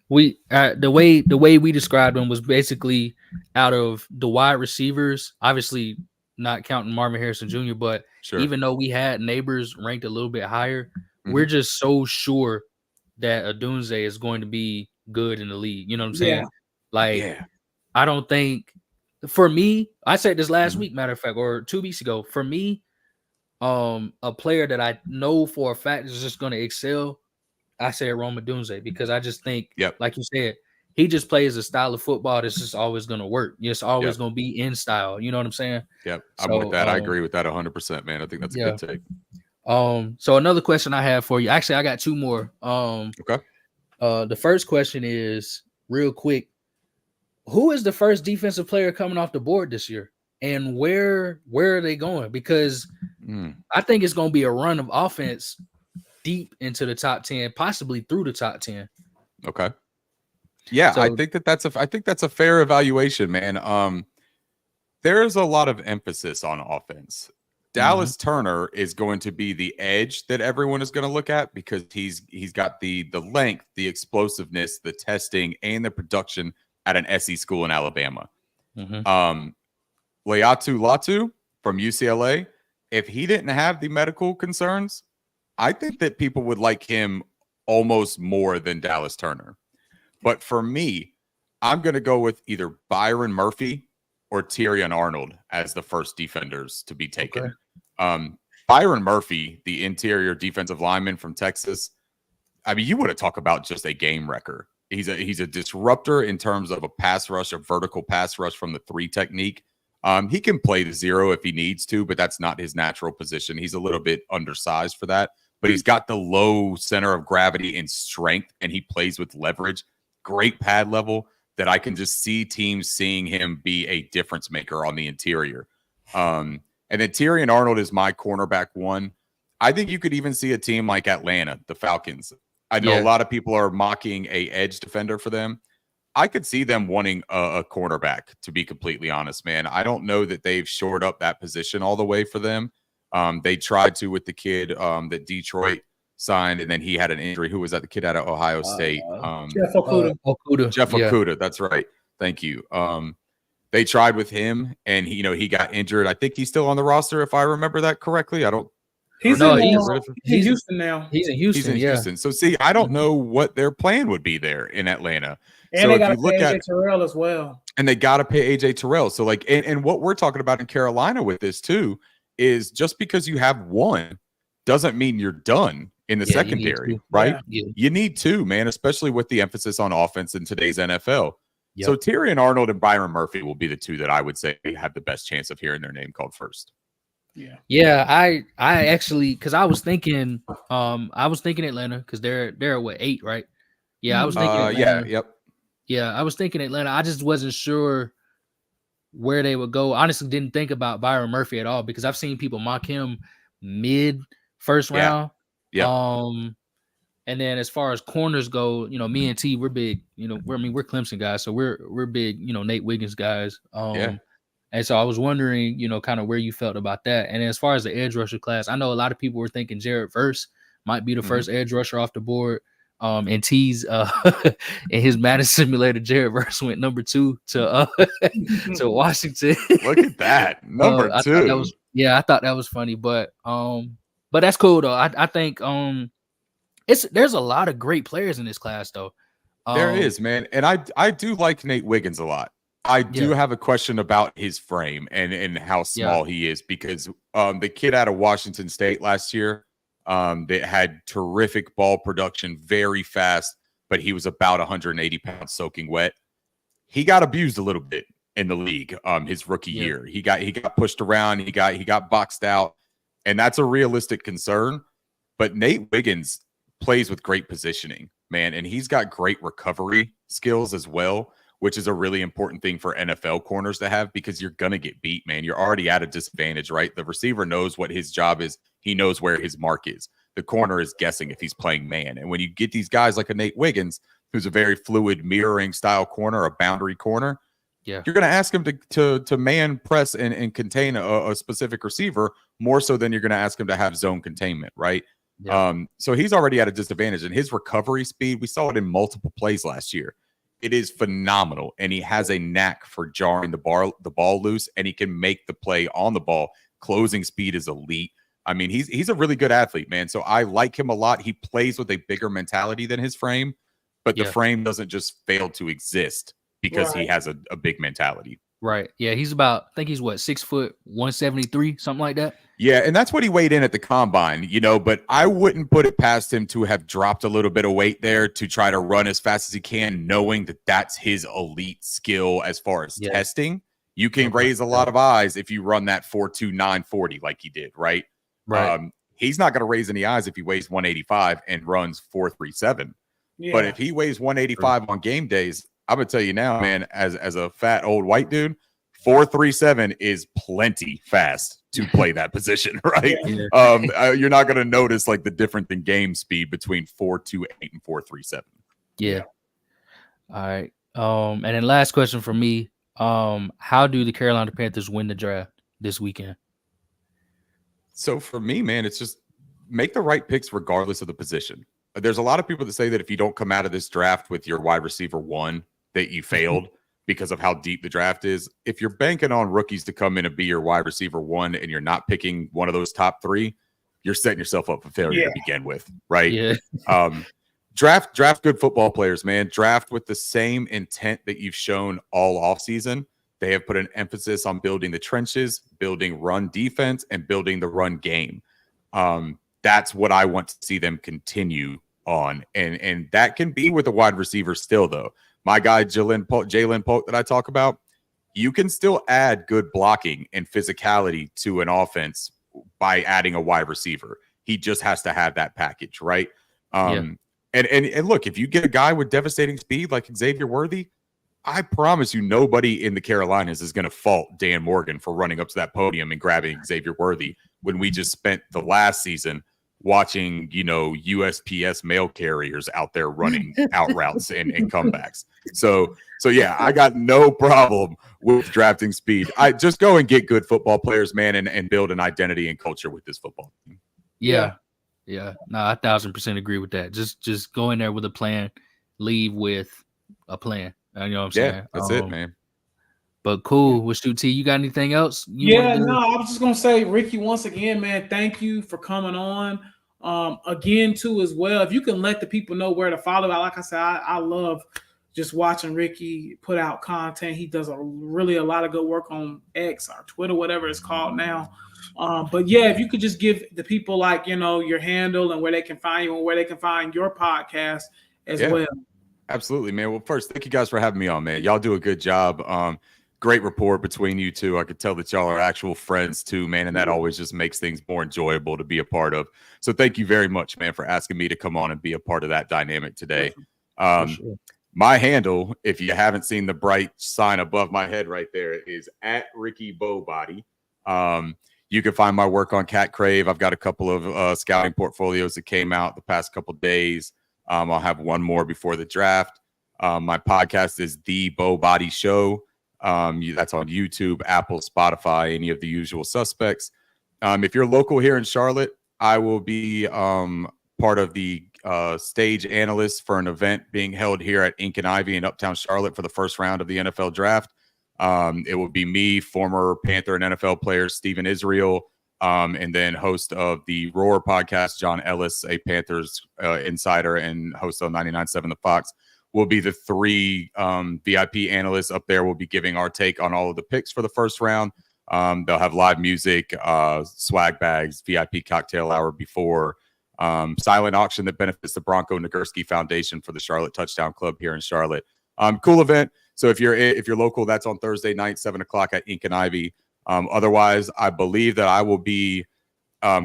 We the way we described him was basically out of the wide receivers, obviously not counting Marvin Harrison Jr., but even though we had Neighbors ranked a little bit higher, we're just so sure that Odunze is going to be good in the league. You know what I'm saying? I don't think, for me, I said this last week, matter of fact, or 2 weeks ago, for me, a player that I know for a fact is just going to excel, I said Rome Odunze, because I just think, like you said, he just plays a style of football that's just always going to work. It's always going to be in style. You know what I'm saying? Yep. I'm with that. I agree with that 100%, man. I think that's a good take. So another question I have for you. Actually, I got 2 more. Okay. The first question is, real quick, who is the first defensive player coming off the board this year, and where are they going? Because I think it's going to be a run of offense deep into the top 10, possibly through the top 10. Okay. Yeah, so, I think that's a fair evaluation, man. There's a lot of emphasis on offense. Dallas Turner is going to be the edge that everyone is going to look at, because he's got the length, the explosiveness, the testing, and the production at an SE school in Alabama. Leatu Latu from UCLA, if he didn't have the medical concerns, I think that people would like him almost more than Dallas Turner. But for me, I'm going to go with either Byron Murphy or Tyrion Arnold as the first defenders to be taken. Okay. Byron Murphy, the interior defensive lineman from Texas, you want to talk about just a game wrecker. He's a disruptor in terms of a pass rush, a vertical pass rush from the 3 technique. He can play the 0 if he needs to, but that's not his natural position. He's a little bit undersized for that, but he's got the low center of gravity and strength, and he plays with leverage. Great pad level that I can just see teams seeing him be a difference maker on the interior. And then Tyrion Arnold is my cornerback 1. I think you could even see a team like Atlanta, the Falcons. I know a lot of people are mocking a edge defender for them. I could see them wanting a cornerback, to be completely honest, man. I don't know that they've shored up that position all the way for them. They tried to with the kid that Detroit signed, and then he had an injury. Who was that? The kid out of Ohio State. Jeff Okudah. Jeff Okudah. That's right. Thank you. They tried with him, and he got injured. I think he's still on the roster, if I remember that correctly. I don't. He's in Houston now. He's in Houston. Houston. So see, I don't know what their plan would be there in Atlanta. And so they got to pay AJ Terrell as well. And they got to pay AJ Terrell. So and what we're talking about in Carolina with this too is just because you have one doesn't mean you're done in the secondary, right? Yeah. You need 2, man, especially with the emphasis on offense in today's NFL. Yep. So Tyrion Arnold and Byron Murphy will be the 2 that I would say have the best chance of hearing their name called first. Yeah. I actually, because I was thinking Atlanta, because they're what, 8, right? Yeah, I was thinking Atlanta. Yeah, I was thinking Atlanta. I just wasn't sure where they would go. Honestly, didn't think about Byron Murphy at all, because I've seen people mock him mid first round. Yeah. And then as far as corners go, me and T, we're big. We're Clemson guys, so we're big. Nate Wiggins guys. And so I was wondering, kind of where you felt about that. And as far as the edge rusher class, I know a lot of people were thinking Jared Verse might be the first edge rusher off the board. And T's in his Madden simulator, Jared Verse went number 2 to Washington. Look at that. Number 2. I thought that was funny, but that's cool though. I think there's a lot of great players in this class though. There is, man. And I do like Nate Wiggins a lot. I do have a question about his frame and how small he is, because the kid out of Washington State last year, that had terrific ball production, very fast, but he was about 180 pounds soaking wet. He got abused a little bit in the league his rookie year. He got pushed around, he got boxed out, and that's a realistic concern. But Nate Wiggins plays with great positioning, man, and he's got great recovery skills as well, which is a really important thing for NFL corners to have, because you're going to get beat, man. You're already at a disadvantage, right? The receiver knows what his job is. He knows where his mark is. The corner is guessing if he's playing man. And when you get these guys like a Nate Wiggins, who's a very fluid mirroring style corner, a boundary corner, you're going to ask him to man press and contain a specific receiver more so than you're going to ask him to have zone containment, right? So he's already at a disadvantage. And his recovery speed, we saw it in multiple plays last year. It is phenomenal, and he has a knack for jarring the ball loose, and he can make the play on the ball. Closing speed is elite. I mean, he's a really good athlete, man. So I like him a lot. He plays with a bigger mentality than his frame, but the frame doesn't just fail to exist because he has a big mentality. Right. Yeah, he's about, I think he's 6 foot 173, something like that. Yeah, and that's what he weighed in at the combine, but I wouldn't put it past him to have dropped a little bit of weight there to try to run as fast as he can, knowing that that's his elite skill as far as testing. You can raise a lot of eyes if you run that 4.2 940 like he did, right? He's not going to raise any eyes if he weighs 185 and runs 4.37. But if he weighs 185 on game days, I'm going to tell you now, man, as a fat old white dude, 4.37 is plenty fast to play that position, right? You're not going to notice like the difference in game speed between 4.28 and 4.37. Yeah. All right. And then last question for me, how do the Carolina Panthers win the draft this weekend? So for me, man, it's just make the right picks regardless of the position. There's a lot of people that say that if you don't come out of this draft with your wide receiver 1, that you failed because of how deep the draft is. If you're banking on rookies to come in and be your wide receiver 1 and you're not picking one of those top 3, you're setting yourself up for failure to begin with, right? Draft good football players, man. Draft with the same intent that you've shown all offseason. They have put an emphasis on building the trenches, building run defense, and building the run game. That's what I want to see them continue on. And that can be with a wide receiver still, though. My guy, Jalen Polk, that I talk about, you can still add good blocking and physicality to an offense by adding a wide receiver. He just has to have that package, right? And look, if you get a guy with devastating speed like Xavier Worthy, I promise you nobody in the Carolinas is going to fault Dan Morgan for running up to that podium and grabbing Xavier Worthy when we just spent the last season watching, USPS mail carriers out there running out routes and comebacks. So yeah, I got no problem with drafting speed. I just go and get good football players, man, and build an identity and culture with this football team. Yeah. No, I 1,000% agree with that. Just go in there with a plan, leave with a plan. You know what I'm saying? Yeah, that's it, man. But cool. With Stu T, you got anything else? I was just gonna say, Ricky, once again, man, thank you for coming on. Again, too, as well. If you can let the people know where to follow, like I said, I love just watching Ricky put out content. He does a lot of good work on X or Twitter, whatever it's called now. But yeah, if you could just give the people like your handle and where they can find you and where they can find your podcast as well. Absolutely, man. Well, first, thank you guys for having me on, man. Y'all do a good job. Great rapport between you two. I could tell that y'all are actual friends too, man, and that always just makes things more enjoyable to be a part of. So thank you very much, man, for asking me to come on and be a part of that dynamic today. My handle, if you haven't seen the bright sign above my head right there, is at Ricky Boboddy. You can find my work on Cat Crave. I've got a couple of scouting portfolios that came out the past couple of days. I'll have one more before the draft. My podcast is The Boboddy Show. That's on YouTube, Apple, Spotify, any of the usual suspects. If you're local here in Charlotte, I will be part of the stage analyst for an event being held here at Ink and Ivy in Uptown Charlotte for the first round of the NFL draft. It will be me, former Panther and NFL player Steven Israel, and then host of the Roar podcast, John Ellis, a Panthers insider and host of 99.7 The Fox. Will be the three VIP analysts up there. We'll be giving our take on all of the picks for the first round. They'll have live music, swag bags, VIP cocktail hour before, silent auction that benefits the Bronco Nagurski Foundation for the Charlotte Touchdown Club here in Charlotte. Cool event. So if you're local, that's on Thursday night, 7:00 at Ink and Ivy. Otherwise, I believe that I will be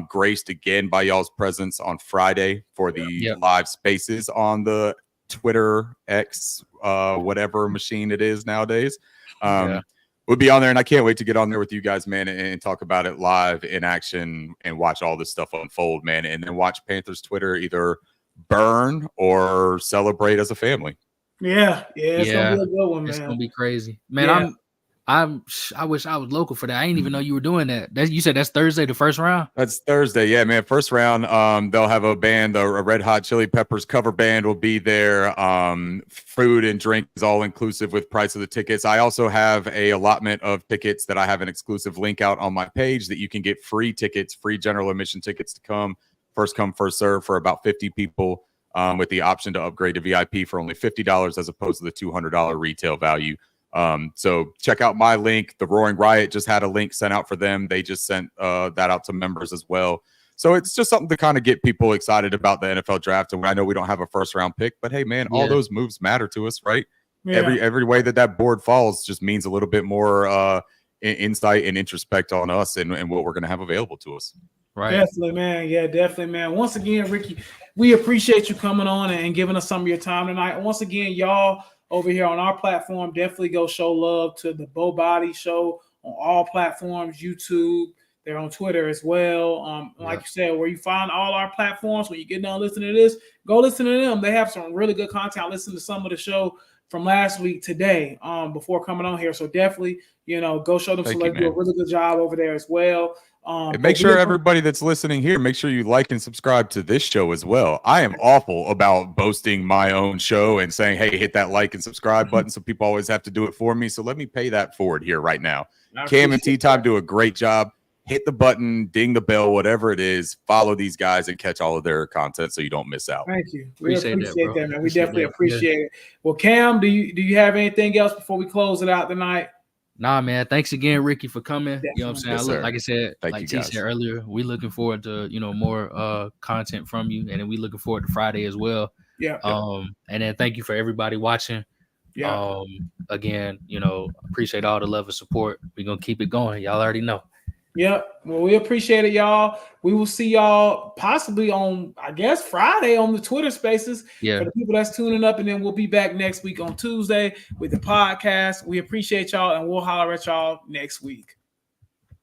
graced again by y'all's presence on Friday for the live spaces on the Twitter X, whatever machine it is nowadays. We'll be on there, and I can't wait to get on there with you guys, man, and talk about it live in action and watch all this stuff unfold, man, and then watch Panthers Twitter either burn or celebrate as a family. Yeah, it's gonna be a good one, man. It's gonna be crazy, man. I wish I was local for that. I didn't even know you were doing that. You said that's Thursday, the first round? That's Thursday, yeah, man. First round, they'll have a band, a Red Hot Chili Peppers cover band will be there. Food and drink is all inclusive with price of the tickets. I also have a allotment of tickets that I have an exclusive link out on my page that you can get free tickets, free general admission tickets to come, first come, first serve for about 50 people, with the option to upgrade to VIP for only $50 as opposed to the $200 retail value. So check out my link. The Roaring Riot just had a link sent out for them. They just sent that out to members as well. So it's just something to kind of get people excited about the NFL draft. And I know we don't have a first round pick, but hey, man, all those moves matter to us, right? Yeah. Every way that board falls just means a little bit more insight and introspect on us and what we're going to have available to us. Right. Definitely, man. Yeah, definitely, man. Once again, Ricky, we appreciate you coming on and giving us some of your time tonight. Once again, y'all over here on our platform, definitely go show love to the Boboddy show on all platforms, YouTube. They're on Twitter as well. Like you said, where you find all our platforms, when you get done listening to this, go listen to them. They have some really good content. Listen to some of the show from last week today before coming on here. So definitely, go show them. So they do a really good job over there as well. And make sure everybody that's listening here, make sure you like and subscribe to this show as well. I am awful about boasting my own show and saying, hey, hit that like and subscribe button. So people always have to do it for me. So let me pay that forward here right now. Cam and T-Time do a great job. Hit the button, ding the bell, whatever it is. Follow these guys and catch all of their content so you don't miss out. Thank you. We appreciate that, man. We definitely appreciate it. Well, Cam, do you have anything else before we close it out tonight? Nah, man. Thanks again, Ricky, for coming. Definitely. You know what I'm saying? Yes, like I said, like T said earlier, we looking forward to, more content from you. And then we looking forward to Friday as well. Yeah. And then thank you for everybody watching. Yeah. Again, appreciate all the love and support. We're gonna keep it going. Y'all already know. Yep. Well, we appreciate it, y'all. We will see y'all possibly on, I guess, Friday on the Twitter Spaces. Yeah. For the people that's tuning up, and then we'll be back next week on Tuesday with the podcast. We appreciate y'all, and we'll holler at y'all next week.